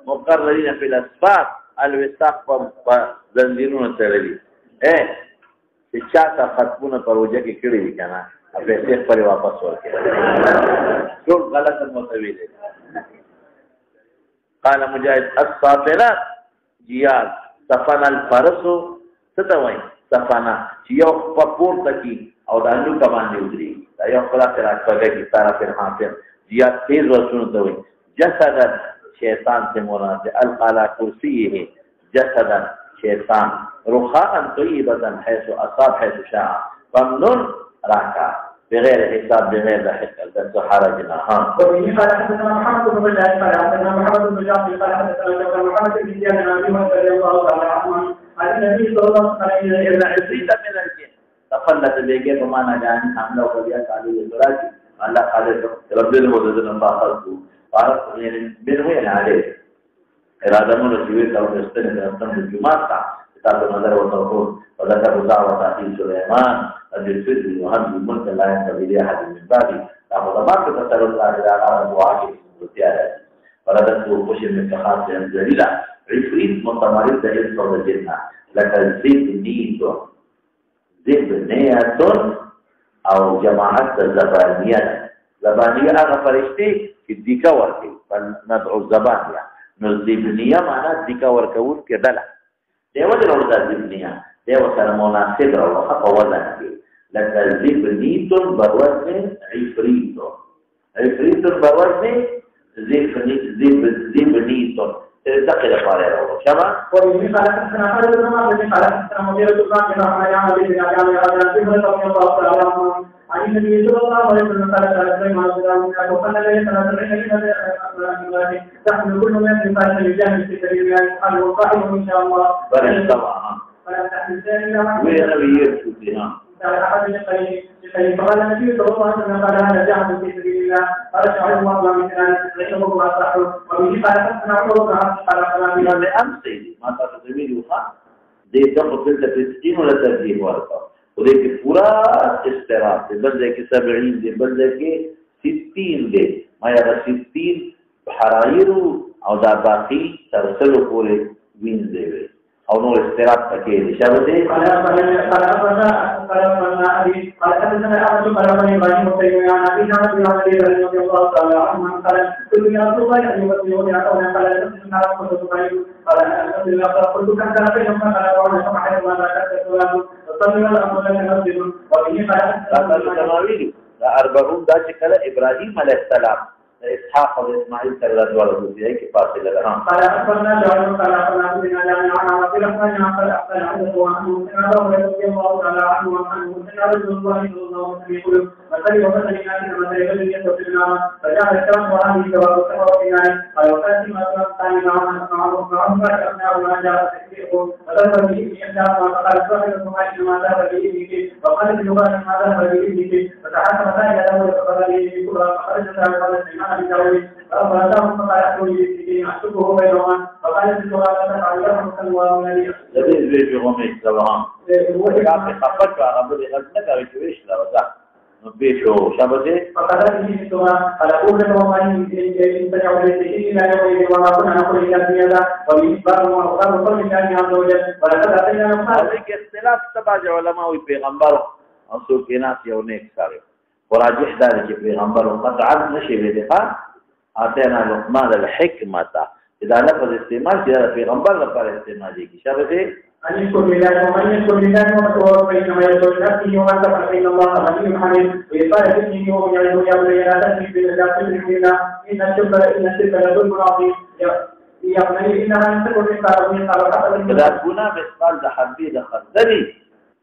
مقررين في الأسفار الوثاق زنجيرون تړلي چې چاته ختمونه پروژه کې کړی وي کنه پیسې پرې واپس ورکړي ټول غلط متویل قال مجاهد الصافنات جياد صفن الفرس ستوي صفنا چې یو په پورته کې او د انو کمان دی ودري دا یو خلاص راځي چې طرف حاصل جياد تیز ورسونه ته وي جسدا شیطان سے مراد القالا کرسیه جسدا شیطان رخاء طیبا حيث اصاب حيث شاء فمنن راكا بغير حساب بغير حرجنا وبه قال حدثنا محمد بن بشار قال حدثنا محمد بن جعفر قال حدثنا محمد بن زياد عن ابي هريره رضي الله تعالى عنه عن النبي صلى الله عليه وسلم عزيز من الجن تفلت بيجي بمعنى جاني حمله وبيات عليه الصلاه الله قال رب العزه فاخذته قال من وين عليه اراده من الجوير او استند من الجماعه كتاب النظر والتوكل وذكر دعوه اخي سليمان الذي وهم الملك لا ينبغي لاحد من بعده فهو ما تتصل الله على دعائه وتيارته فردته خشي من خاص ذليلا عفريت متمرد دليل صوت الجنه لك زبنيه او جماعه زبانيه هغه فرشتي چې دیکا ورکي فندعو الزبانيه نو زبنيه معنا دیکا ورکول کې ډله دیو د ورته زبنيه دیو سره مناسب او په وزن کې لکه زبنيت بوزن عفريت بوزن زبنيت تقل قارئه شبا ومن قال حدثنا خالد بن معاذ قال حدثنا مغيرة بن عن عامر بن رضي الله تعالى عنه عن النبي صلى الله عليه وسلم قال سليمان بن عبد وقال لي تحمل كل من يفعل الجانب في سبيل الله قال وقائم ان شاء الله بل طبعا فلا تحمل ثاني وين نبي يرشدنا قال احد فقال النبي صلى الله عليه وسلم قال هذا جاهد في سبيل الله قال شعر الله من ذلك فإنه هو أصح وبه قال حدثنا عمر بن عبد قال كلام لأمس ما تقدمي له دې ته په دې تفصیل ولا ترجیح ورکړه او دې کې پورا استراحت دې بل ځای کې 70 دې بل ځای کې 60 دې ما یا 60 حرایر او دا باقي ترسل پورې وینځي او نو استراحت پکې دي شابه دې قال حدثنا أحمد قال بني إبراهيم وسيدنا أبي جعفر بن عبد الله رضي الله تعالى عنه قال كل يا رسول الله أن يمسلمون يعطون قال تسلمنا قلت سبحانه قال الحمد لله قلت كم كان بينهم قال قال سبحانه ما ذكرت سؤال وصلي الأمر لك مسجد وبه قال أربعون دا چې کله ابراهيم عليه السلام اسحاق او اسماعیل سره راځول دي کې فاصله ده قال اخبرنا جابر قال اخبرنا ابن جامع عن رسول الله قال اخبر عنه وعنه رضي الله تعالى عنه وعنه رسول الله صلى الله عليه وسلم يقول مثل ومثل الناس كمثل الذي يسوق النار فجعل الشمس وهذه جواب السماء في النار قال وكانت ما كان معهم فأخذنا وما جاء التكفير فذهب به إحدى فقال صاحب الصحيح ما ذهب به وقال ابن باز ما ذهب به فتحكم ذلك له فقال به كبرى فخرجت على الإمام بداود فأخذهم فقال أحكم به أحسبه بينهما فقال ابن باز تفعل لهم الله الذي لديه في غمي سبحان وكان خفت على بدي غزنك ويش لا وزع بيشو شابته فقال به ثم قال أقول وما إن تجعل الذكر لا يوم وما كنا نقول إلا بيدا وبإثبات وقال كل شيء عز وجل ولقد أتينا هذه اختلاف تبع علماء پیغمبر او سو کې ناس یو نیک سره وراجح دار چې پیغمبر قطعا نشي بدقه اتینا لقمان الحکمه اذا لفظ استعمال چې پیغمبر لپاره استعمال دي شابته أن يشكر لله ومن يشكر لله ومتوفى فإنما يشكر نفسه ومن كفر فإن الله غني حميد ويقال ابنه ومن يدعو يا بني لا تشرك بالله إن الشرك لظلم عظيم يا بني إنها لن تكن إذا كنا مثقال ده حبي ده خردلي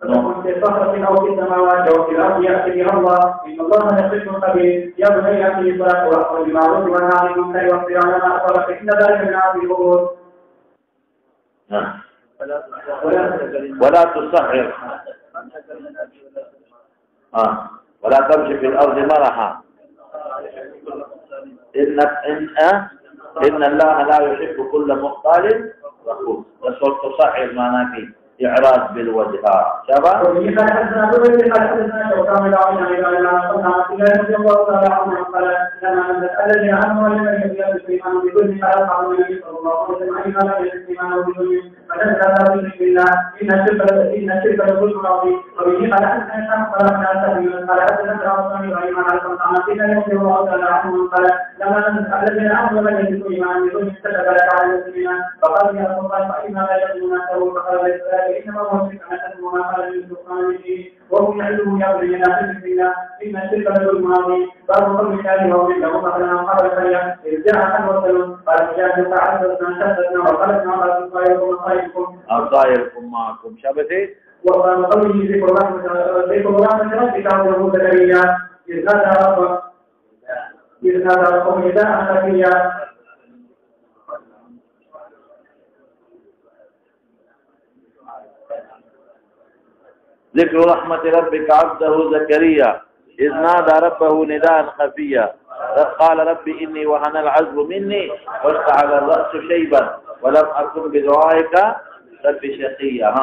فكن في صخرة أو في السماوات أو في الأرض يأتي بها الله إن الله يخلق خبير يا بني أقم الصلاة وأمر بالمعروف وانهى عن المنكر واصبر على ما أصابك إن ذلك من عزم الأمور. ولا تصغر ولا تمشي في الأرض مرحا إن الله لا يحب كل مختال فخور. رسول تصحر معناه إعراض بالوجه شباب إنما هو شرك وما قال للسلطان وهم يعلمون يا بني لا تشرك بالله إن الشرك لظلم عظيم باب قول الله ومن له قبلنا قبل الحياة إذ جاء الرسل قال جاء فعززنا شددنا وخلقنا على طائركم معكم شبتي وقال قوله ذكر رحمة ربك عبده زكريا إذ نادى ربه نداء خفيا ذكر رحمة ربك عبده زكريا إذ نادى ربه نداء خفيا قال رب إني وهن العزم مني واشتعل الرأس شيبا ولم أكن بدعائك رب شقيا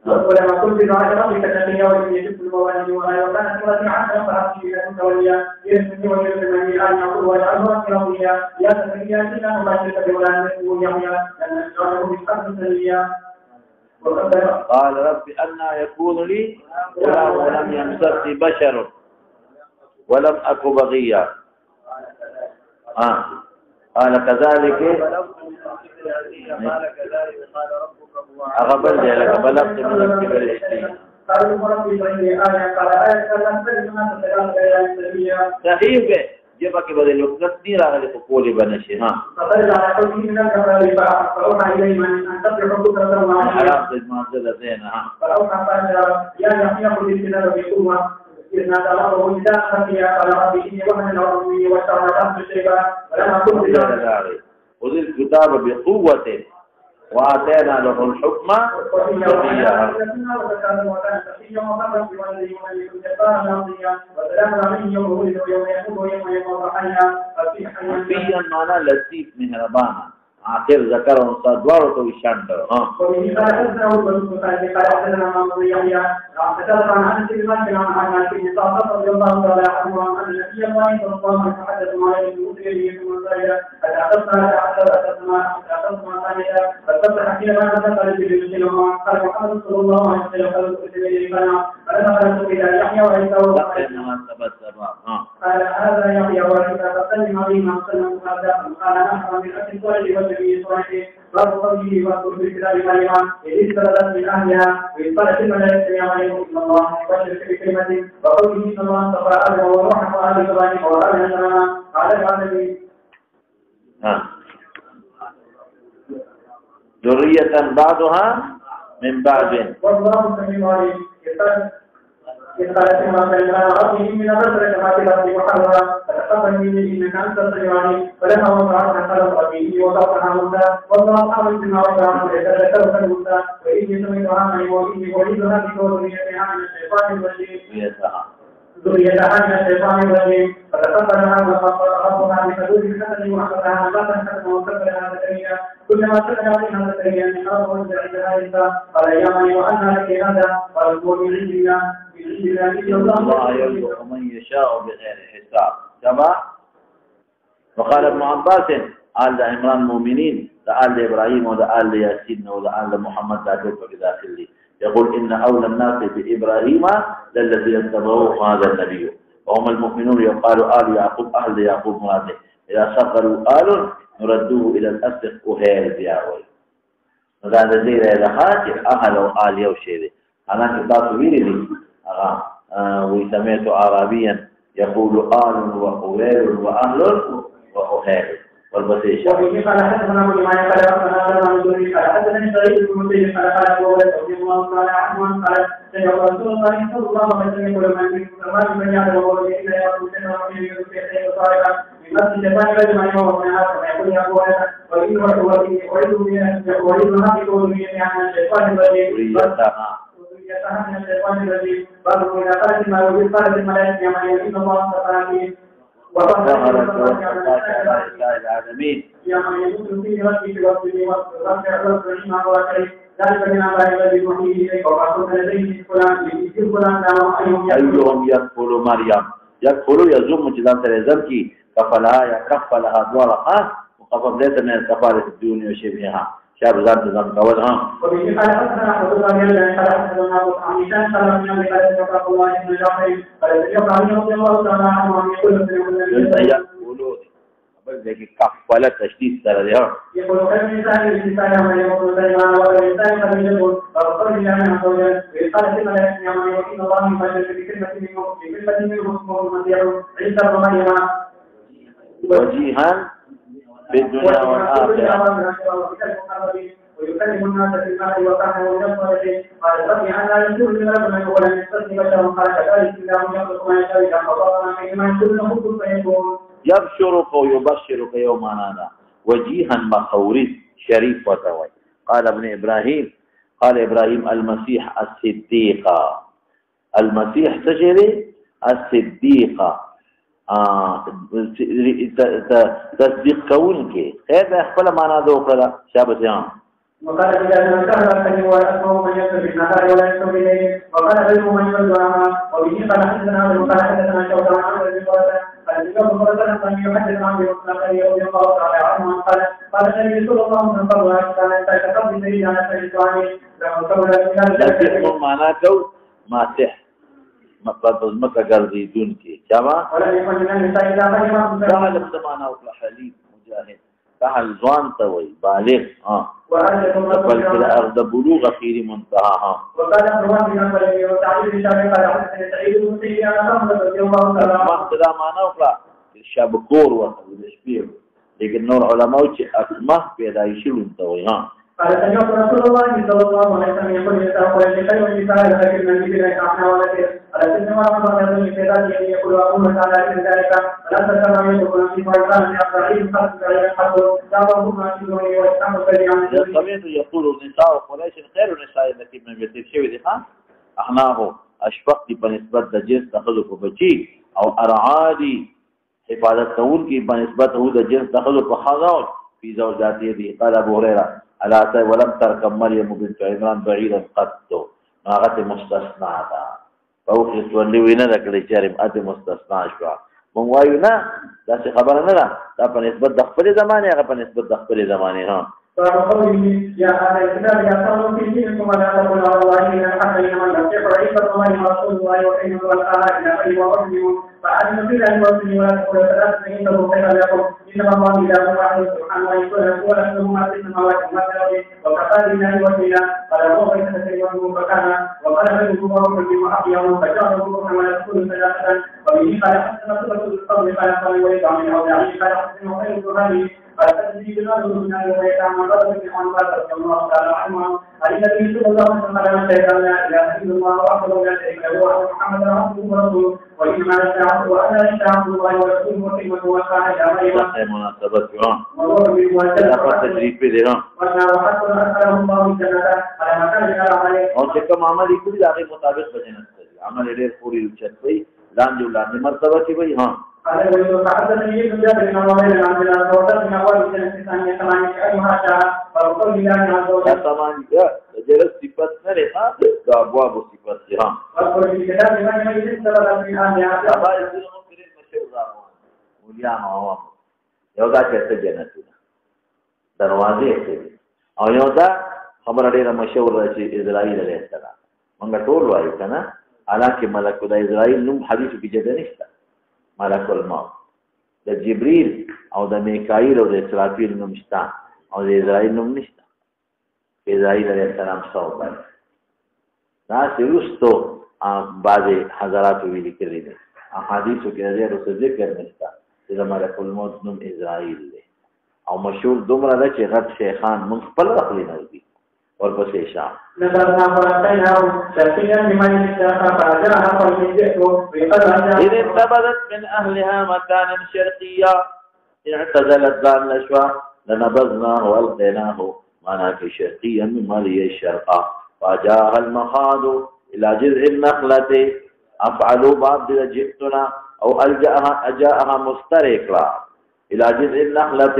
ولما كنت بعد ربك تقيا ولم يجب الموالد ولا وكانت سورة عشرة فأبكي لك توليا يرسلني ويرسلني أن يقول واجعله ربيا يا زكريا إنا نبشرك بغلام اسمه يحيى لن نجعله بالحق سريا قال رب أنى يكون لي غلام ولم يمسسني بشر ولم أك بغيا قال كذلك أغبل ذلك بلغت من الكبر الإسلام صحيح جبك بدل وقت نير على القول بنشي حرام ما زاد زينها إذ نادى ربه نداء خفيا قال رب إني وهن العظم مني واشتعل الرأس شيبا ولما كنت خذ الكتاب بقوة وآتينا له الحكم صبيا صبيا معنى لطيف مهربانا آخر ذکر انسا دوارو تو اشان کرو قال هذا يحيى وعيسى فسلم عليهما وسلم قال نحن من أجل صالح وجميع صالحه باب قوله واذكر في كتاب مريم إذ استبدت من أهلها وإذ قالت الملائكة يا مريم إن الله يبشرك بكلمة وقوله إن الله اصطفى آدم ونوحا وآل إبراهيم وآل عمران على العالمين. ذرية بعضها من بعد. والله سميع عليم. إذ قالت امرأة عمران ربي إني نذرت لك ما في بطني محررا فتقبل مني إنك أنت السميع العليم. فلما وضعتها قالت ربي إني وضعتها أنثى والله أعلم بما وضعت ذكرت الأنثى وإني سميتها مريم وإني أعيذها بك وذريتها من الشيطان الرجيم. ذريتها من الشيطان الرجيم فتقبلها ربها بحدود حسن وأخذها نباتا حسنا وكبرها زكريا كلما سأل عليها زكريا من أرض وجعلها عيسى قال يا مريم وأنى لك هذا قال هو من عند الله الله يرزق من يشاء بغير حساب. كما وقال ابن عباس آل عمران مؤمنين آل إبراهيم وآل ياسين وآل محمد لا توفى بداخله يقول إن أولى الناس بإبراهيم للذين اتبعوه هذا النبي وهم المؤمنون يقال آل يعقوب أهل يعقوب مراده إذا صغروا آل نردوه إلى الأصل وهير بياوي هذا زي لخاتي أهل وآل يوشيري أنا كتاب ويري وسمعت عربيا يقول آل وأهير وأهل وأهير والبسيشة وبه قال حدثنا ابو اليمان قال اخبرنا عن الزهري قال حدثني سعيد بن المسيب قال قال ابو هريره رضي الله تعالى عنه قال سمع رسول الله صلى الله عليه وسلم يقول من منكم من يعلم وهو الا يقول سمع ربي يوسف يحيى صالحا من مسجد الشيطان رجلا يوم من هذا فيقول يا ابو هريره واني اريد ما يقول لي عن الشيطان الرجيم وذريتها من الشيطان الرجيم باب من قالت ما يقول قالت الملائكه يا من يمين الله سبحانه ظهرت على العالمين يا من يكون في ربك وفي ذلك من الله الذي يوحي اليك وقد لديه فلان أيهم يدخل مريم يدخل يزوم جدا تريزم كي كفلها يكفلها دورها وقفل ليس من الكفالة الدنيا وشبهها شاب ذات ذات قولها وبه قال حدثنا عبد الله بن قال حدثنا ابو عميشان قال من ابي قال سمع الله بن جعفر قال يقال رضي الله تعالى عنه عن يقولون بل كفالة تشديد سرها يقول كم انسان الانسان من يقول دائما والانسان قد يقول فقال لي انا قال قال كما لا يسمع من يقول الله من بكلمه منه اسمه المسيح عيسى بن مريم وجيها في الدنيا والآخرة ويكلم الناس في المال وكان من الصالحين قال ربي انا يكون لي رجلا ولم يستطع بشر قال كذلك الله يخلق ما يشاء فقال ما يكون له كن فيكون يبشرك ويبشرك يوم أنا وجيها مخوري شريف وتوي قال ابن إبراهيم قال إبراهيم المسيح الصديقة المسيح تجري الصديقة تصديق كونك هذا أخبر معنا ذوقنا شابت يوم وقال إذا ذكر الكلم وأسمه من يكتب النهار ولا يكتب إليه وقال علم من يرجعها وبه قال حدثنا وقال حدثنا شوكا عن الذي قال الإمام مرسلا أن يحدث عن بمسلم رضي الله تعالى عنه قال النبي صلى الله عليه وسلم كان تكتب به على الشيطان لكن معناه كون ماسح مكة قلبي دونك كما ولم يكن من النساء إلا من تعلم زمانه وفي حليب مجاهد فهل ظان توي بالغ فالأرض بلوغ خير منتهاها وقال ابن وهب بن وتعليل الشافعي قال حدثني سعيد بن مسيب عن رضي الله تعالى عنه ما اقتدى معنا وفلا الشاب كور والشبير لكن نور علماء أسمه بيدا يشيلون توي قال سمعت رسول الله صلى الله عليه وسلم يقول يسأل قريش خير النساء لكن من مثل أحنا ولكن قال سمع رمضان يظن في ذلك يقول أقول تعالى من ذلك فلا تسمع يقول في فوقان من أفرعين خلق بعيد الحق دعوهم عن شذوه ويستعمل سريعا سمعت يقول النساء قريش خير النساء التي من مثل شيء أحناه أشفقت بنسبة جنس تخذف بجي أو أرعادي حفاظة تقول كي بنسبة هو جنس تخذف بخاضون في زوجاته دي قال أبو هريرة ألا ولم تركب مريم بنت عمران بعيدا قط ما غت مستثنى فأوخي تولي وينك لجارم أدي مستثنى شوى من وايونا لا خبرنا لا بنسبة دخل زماني أغا بنسبة دخل زماني فقوله يا أهل الكتاب يقولون في دينكم ولا تقولوا على الله إلا الحق إنما المسيح عيسى الله رسول الله وإنه والآخر إلى خير وأسلموا فأجل في ذلك وأسلموا ولا تقولوا ثلاثة إنه خير لكم إنما الله إله واحد سبحانه ويقول ولا له ما في السماوات وما في الأرض وكفى بالله وكيلا قال الله ليس كثيرا فكان وقال له الله كل وحيه فجعله كفرا ولا تقولوا ثلاثة وبه قال حسن صفة القول قال قال ولد عن الأوزاعي قال حسن خير هذه فالتدريب الأمر من أن يتعامل رجل في حنبات رضي الله تعالى عنه النبي صلى الله عليه وسلم شهد لا إله إلا الله وحده لا شريك له وأن محمدا عبده ورسوله وإنما يشاء وأنا يشاء الله ورسوله وكلمته وكان إلى غيره. مناسبتها. وهو تدريب بها. وأنا وحده أسأله الله الجنة على مكان العمل. और जब अमल इकुल जाके मुताबिक बचना चाहिए अमल इधर पूरी उच्चत हुई लान जो लाने मर्तबा की भाई हाँ قال ولد فحدثني ابن جابر بن عمر عن جلال وحدث من أول سنة ثانية ثمانية أيها شاء وقول الله عز وجل ثمانية جلس صفات نرها أبواب صفات ها وقل في كتاب من يجلس سبب في آيات أبا يصير ممكن مشهور موليان عوام يودا كيسة جنتنا دروازة كذي أو يودا خبر عليه مشهور رأي إسرائيل عليه السلام من قطول واي كنا على كمالك ودا إسرائيل نم حديث بجدنيستا ملك الموت د جبريل او د میکائیل او د اسرافیل نوم شته او د اسرائیل نوم نشته. اسرائیل علیه السلام څو باندې دا سرستو بعض حضرات ویلي کړی دي احادیثو کې د ذکر نشته چې د ملک الموت نوم اسرائیل دی او مشهور دومره ده چې غټ شیخان من خپل رخلی نه دي ورپسې شام إذ انتبذت من أهلها مكانا شرقيا اعتزلت ذان نشوى لنبذناه وألقيناه معناه شرقيا من مالي الشرقة فجاءها المخاض إلى جذع النخلة أفعلوا بعض جئتنا أو أجاءها مسترقا إلى جذع النخلة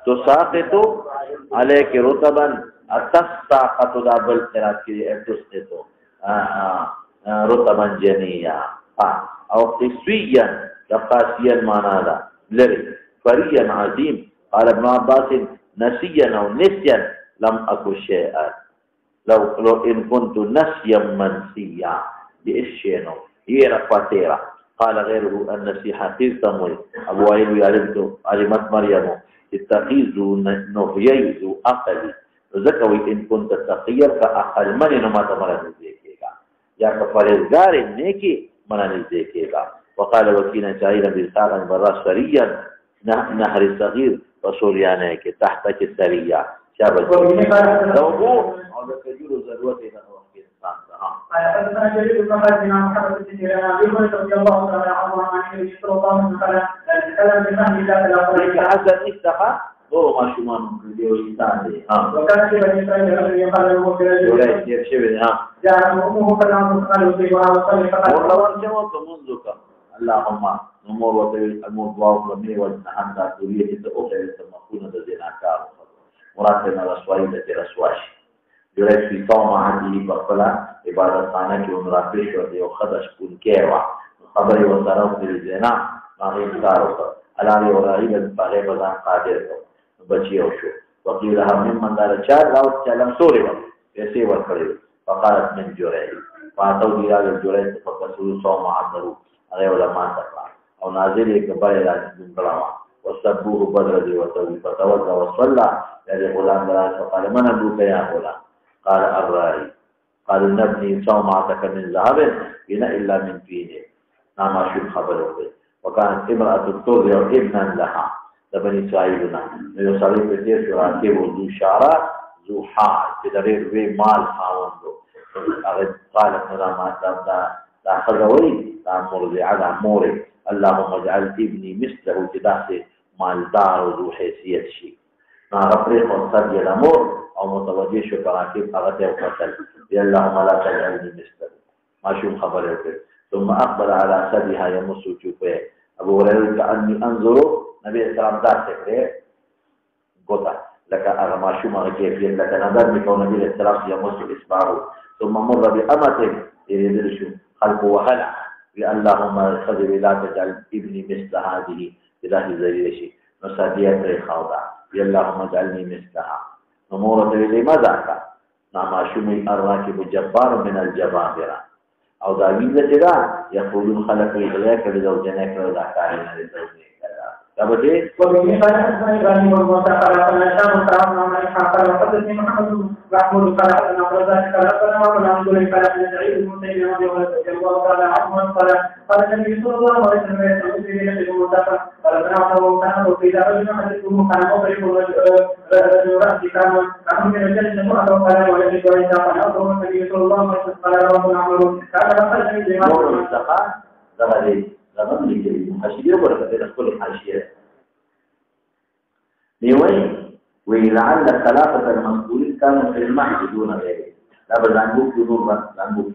تساقط عليك رطبا تساقط دابل قرات كي تسقط رطبا جنيا أو قسويا قاسيا معناه لري فريا عظيم. قال ابن عباس نسيا أو نسيا لم أكن شيئا لو إن كنت نسيا منسيا بإشينو يرى قال غيره النسيحة تلتموي أبو عينو علمت مريم اتخذوا نهيئ أقلي ذكوي إن كنت تقيا فأقل من نما تمرا نزدیکیگا یا کفرزگار نیکی منا نزدیکیگا. وقال وكينا شاعرا بالساقا برا سريا نهر صغير وصوليانا كي تحتك السرية شابه دوغو او لكجور ضرورت الى وقت انسان قال حدثنا جرير بن خالد بن محمد بن سيرين ابي هريره رضي الله تعالى عنه عن النبي صلى الله عليه وسلم تكلم بفهم ذات الاخرين حسن استخا هو ما شو ما نقول انسان وكان في بني اسرائيل رجل يقال له جرير يرشد جاء امه فلم تقال في وصلي فقال والله جواب منذك اللهم نمور وتويل الموت ومي والنحن ذاتوريه تأوغير تمكون دزيناكار مراتنا رسوائي لتي رسواشي جريد في صوم عنده بقبلا عبادت خانه كي ونرافش وديو خدش كون كيوا خبري وصراف دلزينا ماغيب كاروكا علامي وراغيب فغيب ذان قادر بچيو شو وقيل هم من دار چار راوت چالم سوري وقت يسي والقريب فقالت من جريد فاتو ديال الجريد فقصوا صوم عنده غير علماء تقرأ أو نازل كبير من بلوا وسبوه بدر دي وتوي فتوضأ وصلى يعني غلام دراس فقال من أبوك يا غلام؟ قال الرائي. قال نبني صومعتك من ذهب بنا إلا من فيه نعم شو خبره. وكانت امرأة ترضع ابنا لها لبني إسرائيلنا يصلي كثير في راكب ذو شعر ذو حال تدرير في مال خاوندو. قالت نظام لا خذوي لا مرضع لا موري اللهم اجعل ابني مثله تداسي مالدار ذو حيثية شيء ما غفريق وصد الأمور أو متوجه شو كراكيب أغتي وقتل اللهم لا تجعلني مثله ما شو خبر يقول. ثم أقبل على سدها يمس وجوفه أبو هريرة كأني أنظر نبي السلام داسك قطع لك أغما شو ما كيفية لك نظر بكون نبي السلام يمس إصبعه ثم مر بأمته يريد شو خلقه وهلع اللهم خذ لا تجعل ابني مثل هذه بذات زريشي نصادية ريخاوضة اللهم اجعلني مثلها نمورة إلي ماذا نعم شمي الراكب جبار من الجبابرة أو داوين لجدا يقولون خلق إليك لزوجنك وذاك علينا لزوجنك كبدي وبه قال حدثنا ابراهيم بن قال حدثنا هشام قال عن قال حدثني محمد محمود قال حدثنا عبد الرزاق قال حدثنا وابن عبد الله قال حدثنا سعيد بن مسيب رضي الله تعالى عنه قال النبي صلى الله عليه وسلم يسأل في ليلة المنتقى قال سمعته كان وقيل رجل حدثه كان مضرب رجل رأسي كان من الجنة امرأة قال ولد وليس قال أمره النبي صلى الله عليه وسلم قال له عمرو كان رفض من جماعة المنتقى لمن يجري حاشية ولا بدل كل حاشية لوين ولعل ثلاثة المسؤولين كانوا في المهد دون غيره لا بل عنبوك دون عنبوك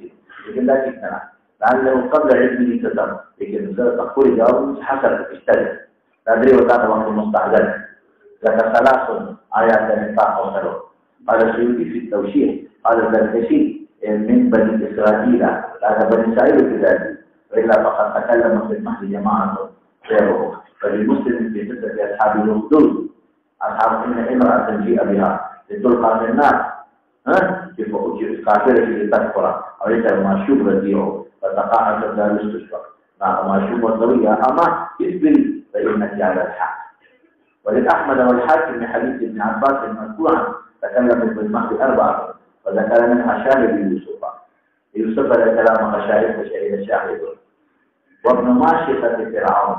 لكن لا تكتنا لعله قبل علمه كتب لكن تقول جواب حسن اشترك لا أدري وكان وقت مستعجل لك ثلاث آيات النفاق وسلوك قال السيوطي في التوشيح قال الزركشي من بني إسرائيل لا بني إسرائيل في ذلك وإلا فقد تكلم في المهد جماعة غيره فللمسلم في قصة أصحاب الأخدود أصحاب إن امرأة جيء بها لتلقى في النار كافرة لتكفر أو ليس ما شوف رديعه فتقاعد لا يستشفى ما شو مطلوب يا أما اصبري فإنك على الحق. وللأحمد والحاكم من حديث ابن عباس مرفوعا تكلم ابن المهدي 4 وذكر منها شاهد يوسف عليه السلام مشاهد وشهد شاهد. وابن ماشية فرعون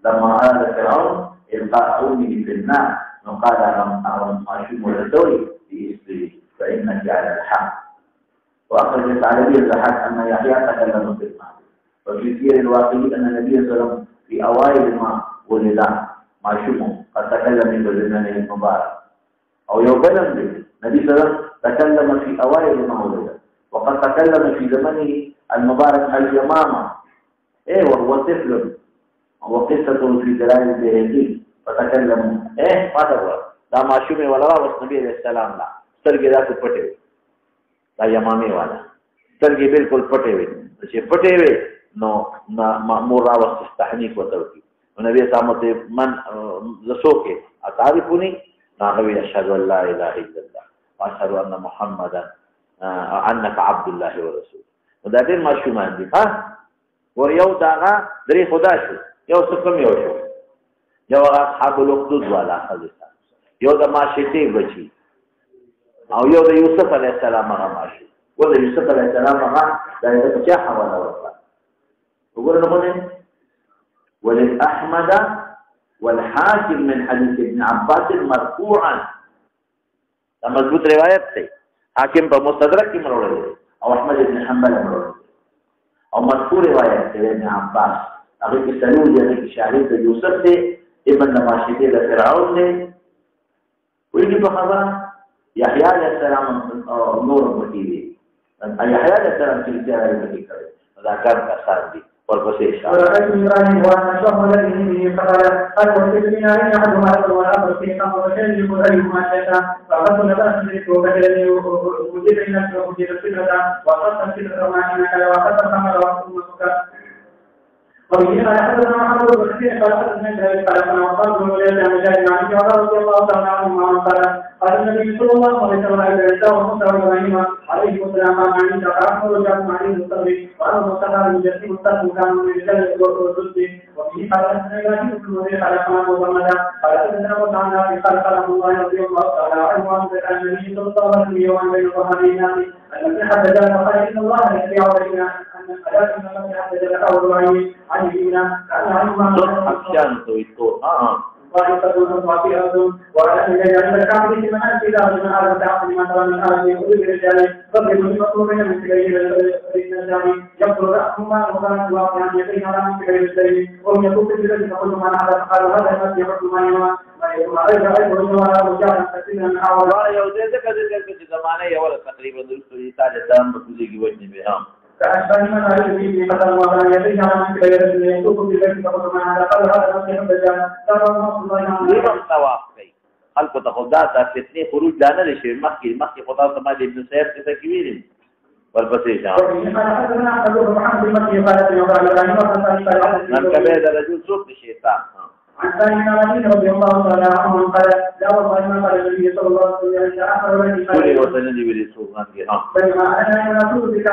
لما أراد فرعون إلقاء أمه في النار وقال لهم ماشوم ولدوي اصبري فإنك على الحق. وأخرج الثعلبي الزحاك أن يحيى تكلم في المهدي. وفي سير الواقعي أن النبي صلى الله عليه وسلم في أوائل ما ولد معشوم قد تكلم بزمانه المبارك أو يوبلم به. النبي صلى الله عليه وسلم تكلم في أوائل ما ولد وقد تكلم في زمنه المبارك اليمامة وهو طفل وقصته في دلائل البيهقي فتكلم ما تقول لا معشوم ولا والنبي عليه السلام لا سترګې داسې پټې وي دا یمامې والا سترګې بالکل پټې وي چې پټې وي نو مامور راوست تحنیک وته وکړي. النبي صلى الله عليه وسلم من زسوکه اتعرفوني ناغوي اشهد ان لا اله الا الله واشهد ان محمدا انك عبد الله ورسوله. دا ډېر ماشومان دي ها ور یو داغه درې خدا شو یو څه کم یو شو یو اصحاب الاخدود والا حضرت یو د ماشیتي بچي او یو د یوسف علی السلام هغه ماشي ول یوسف علی السلام هغه د چا حواله ورکړه وګورئ وللأحمد والحاكم من حديث ابن عباس مرفوعا. لما مضبوط روايات थे حاكم په مستدرک کې مروړل او احمد بن حنبل مروړل او مرفوع روایت थे ابن عباس هغه کې سلو دي هغه کې شاهد یوسف थे ابن ماشیته د فرعون थे ویلي په خبره یحیی علیہ السلام نور پټی دي یحیی علیہ السلام چې ځای پټی کړي دا کار کسان دي والبصير. ورأيت إبراهيم وأنا شهر الذي به فقال أتوكل من أين أحدهما أكل والآخر في قام وشرب أيهما شاء فأخذت نبأت وبدلني وجد إلى وجد الفكرة وأخذت الفكرة مع إنك وأخذت الخمر ثم سكر. وبه قال حدثنا محمد بن كثير قال حدثنا جابر قال أنا وقال بن وليد عن مجاهد عن ابن عمر رضي الله تعالى عنهما قال النبي صلى الله عليه وسلم إذا وموسى وإبراهيم عليه السلام مع عيسى فأحمد وجاء عليه المستقبل وأنا مستقبل المجسم مستقبل كان من رجال الرسل. وفيه قال حدثنا إبراهيم بن وزير قال حماد ومحمد قال حدثنا وسعنا قال قال أبو الله رضي الله تعالى عنه عن النبي صلى الله عليه وسلم وعن بين الصحابيين الذي حدث وقال إن الله يستطيع علينا أن الحياة من الذي حدث لك أولوائي عن ديننا كأن عنهما وعيسى وفاطمة وعلى أن يجعل الكعبة من أنت إذا من أعلم تعقل من ترى من أعلم يقول للرجال رجل مطلوب من مثل الرجال يقتل رأسهما وكانت واقعا يدين على مثل الرجال وهم يقول في ذلك فقل من هذا فقال هذا الناس يقتل ما يما كأشبه من هذا الذي قتل وكان يدين على مثل الرجال يقول في ذلك فقل من هذا قال هذا الناس يقتل خلق ته خدا ته فتنې خروج دانه لشي مخکې خدا ته ما د ابن سعید څخه کې ویل ورپسې شاو نن کله د رجل څوک شیطان عن سالم بن رضي الله تعالى عنه قال لا والله ما قال النبي صلى الله عليه وسلم اخر من كل وطن دي بيقول سبحان الله بينما انا رسول بك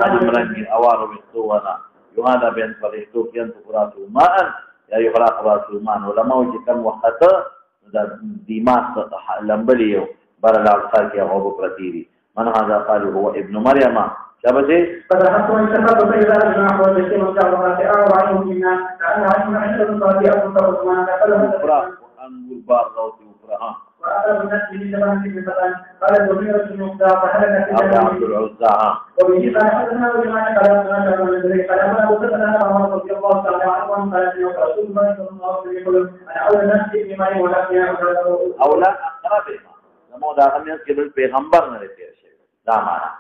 المرنجي اوار من صوانا يهانا بين فريقوك ينطق راسه ماء يا يغرق راسه ماء ولما وجه كم وقت ديماغ لمبليو برا الخالق يا ابو برتيري من هذا قال هو ابن مريم شابه فذهبت وانتقلت فإذا أجمع والبشير والشعب وعليه منا كأن عشنا عشرة صادئة فقطمان أنقر بار روتي وفرها وأخذ نفسه لجبان في الفتان قال الوزيرة المقدار فحلت في عبد العزة وبه قال حدثنا وجمعنا كلامنا شعب من ذلك قال أنا وصلنا عمر رضي الله تعالى عنه قال أن رسول الله صلى الله عليه وسلم أنا أولى نفسي بما ولكن أولى أقرب نمو داخل ينسكي بالبيغمبر نريد يا شيخ دا معنى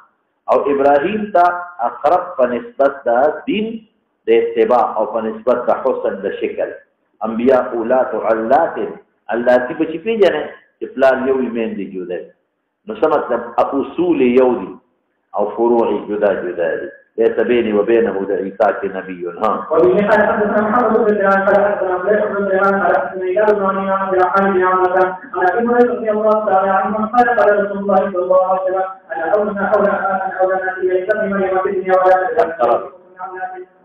او ابراهيم تا اقرب په نسبت د دین د اتباع او په نسبت د حسن د شکل انبیاء اولاد علات اللاتی په چې پیژنې چې پلان یو ایمن دی جوړه نو څه مطلب اصول یو دي أو فروعي جدا جدا ليس بيني وبينه لعيسى نبي. ها. وبه قال حدثنا محمد بن سليمان قال حدثنا فليح بن سليمان قال حدثنا إياد بن عنيان عن عن بن عمرو عن أبي هريرة رضي الله تعالى عنه قال قال رسول الله صلى الله عليه وسلم أنا حول الناس يسلم مريم في الدنيا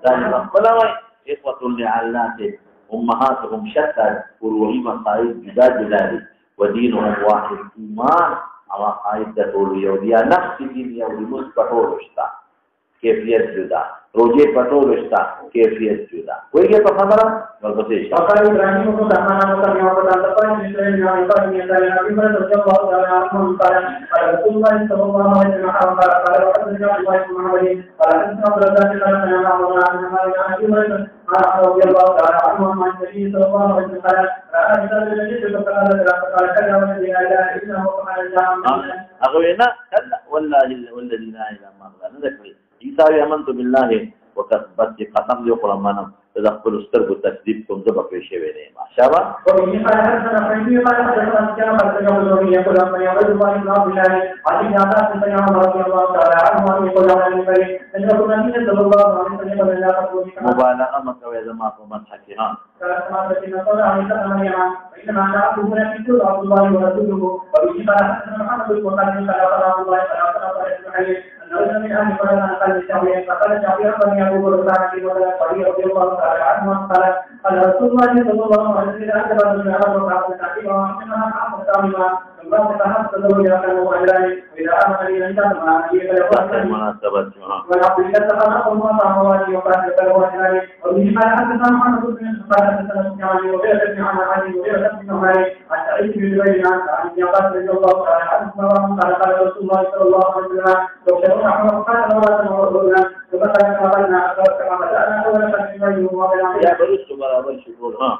ولا إخوة لعلات أمهاتهم شتى فروعهم مصائب جداد ذلك ودينهم واحد إيمان أما قائدة اليهودية نفس دين يهودي مسبحور اشتا كيفية جدا روجه پټول اشتا كيفية جدا کوئی په خبره ورپسې وقال إبراهيم بن سلمان وقال وقال قال إسرائيل عن قال يسأل أبي هريرة رضي الله تعالى عنه قال رسول الله صلى الله عليه وسلم قال وحدثنا عبد الله بن محمد قال حدثنا عبد الرزاق قال سمعنا عن أبي هريرة رضي الله تعالى عنه عن النبي صلى الله عليه وسلم قال رأى رجال الذي فقال كذا والذي لا إله إلا هو قال أغوينا كلا والذي لا إله إلا الله نذكر عيسى آمنت بالله وكتبت قسم يقول منم تدخل استرب تكذيب كم ذبح في شيء بينه ما شاء الله. ومن قال حدثنا فريدي قال حدثنا كان قد سمع الزهري يقول أما يعبد الله بن عبد الله عن ابن عباس بن عمر رضي الله تعالى عنه أن يقول عن النبي أن يكون النبي صلى الله عليه وسلم لا تقول مبالغة ما كوي زمان فمن حكيها. كما تكلم صلى عليه وسلم وإنما أنا عبد الله عبد الله ورسوله ومن قال حدثنا محمد بن قاسم قال عبد الله قال أنه من أهل فرنا قال الشافعي فقال الشافعي ربنا أبو بكر في ولا صحيح رضي الله تعالى عنه قال رسول الله صلى الله عليه وسلم أكبر من الأمر وقال تعالى ومنها أحد تعليما الله تعالى تدور إلى كانوا وإلهي وإذا آمن لي أن تسمع مناسبتها والعقل يتقنق الله تعالى وقال تدور إلهي ومن قال حدثنا محمد بن قال حدثنا سفيان وغير بن عن علي وغير بن مالك عن سعيد بن جبير عن يقال رضي الله تعالى عنه قال رسول الله صلى الله عليه وسلم لو شاء قال ولا تنظرون فبقى قالنا كما بدأنا أولا فنجمعه يا بريس برابر شكور ها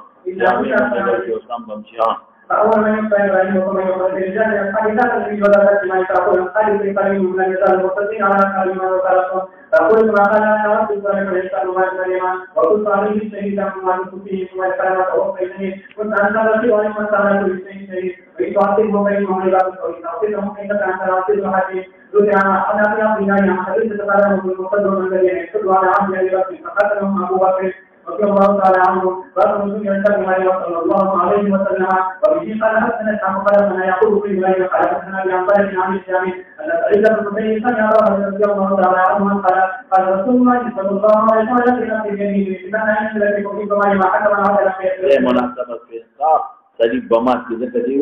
فأول ما يبقى إبراهيم وما يبقى الرجال يبقى لا تدري ولا تسمع يقول قال في قليل من النساء المتصلين على كلمة وخلقهم فقلت ما قال أنا رب إبراهيم الإنسان ما يسلم وقلت عليه شهيدا ما نكفيه ثم الكلمة توفيته كنت أنت ربي ولمن سألت بالشيء شهيد وإن تعطيه بينهم عباد وإن تعطيهم كيف أنت راسل حكيم أنا في أبنائي عن حديث تقدم بالمقدم الذي يكتب على عبد الله فقتلهم أبو بكر رضي الله تعالى عنه رغم من ينتبه عليه صلى الله عليه وسلم وبه قال حدثنا عن قال يقول في ذلك قال حدثنا بأنباء عن الشام أن سعيد بن مسيب سمع رضي الله تعالى عنه قال رسول الله صلى الله عليه وسلم في نفس الجميل بما ينزل لكم كما ما حكم على في مناسبة في إنصاف سليب بمات كذا كذي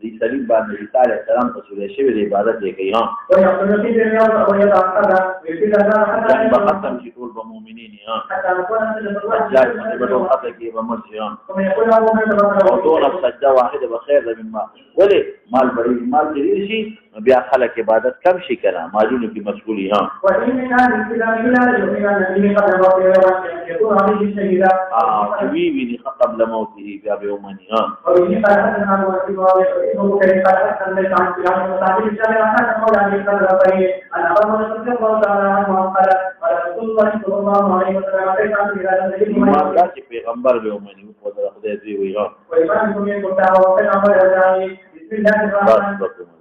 دي سليم بعد عيسى عليه السلام رسول شيء دي عبادت یې کوي ها ويقول في الدنيا ويتعقد ويقول ختم شكول بمؤمنين ها حتى بدو خطا کې بمرجي ها موضوع سجده واحده بخير مما ولي مال بڑی مال دې شي بیا خلک عبادت کم شي کنه مالونو کې مشغولي ها وإن كان الإسلام لا يؤمن النبي قد يكون عليه شهيدا وي قبل موته بیا بيومني ها وإن قال حدثنا إنه كان قد ليس عن كلام وصحبه الشارع كان مولى عليه قدر فيه أن أبا رضي الله تعالى عنه قال رسول الله صلى الله عليه وسلم كيف عن كلام ما قال پیغمبر به ومني په خدای دی وی ها وإمام من قطعه وكان أمر بسم الله الرحمن الرحيم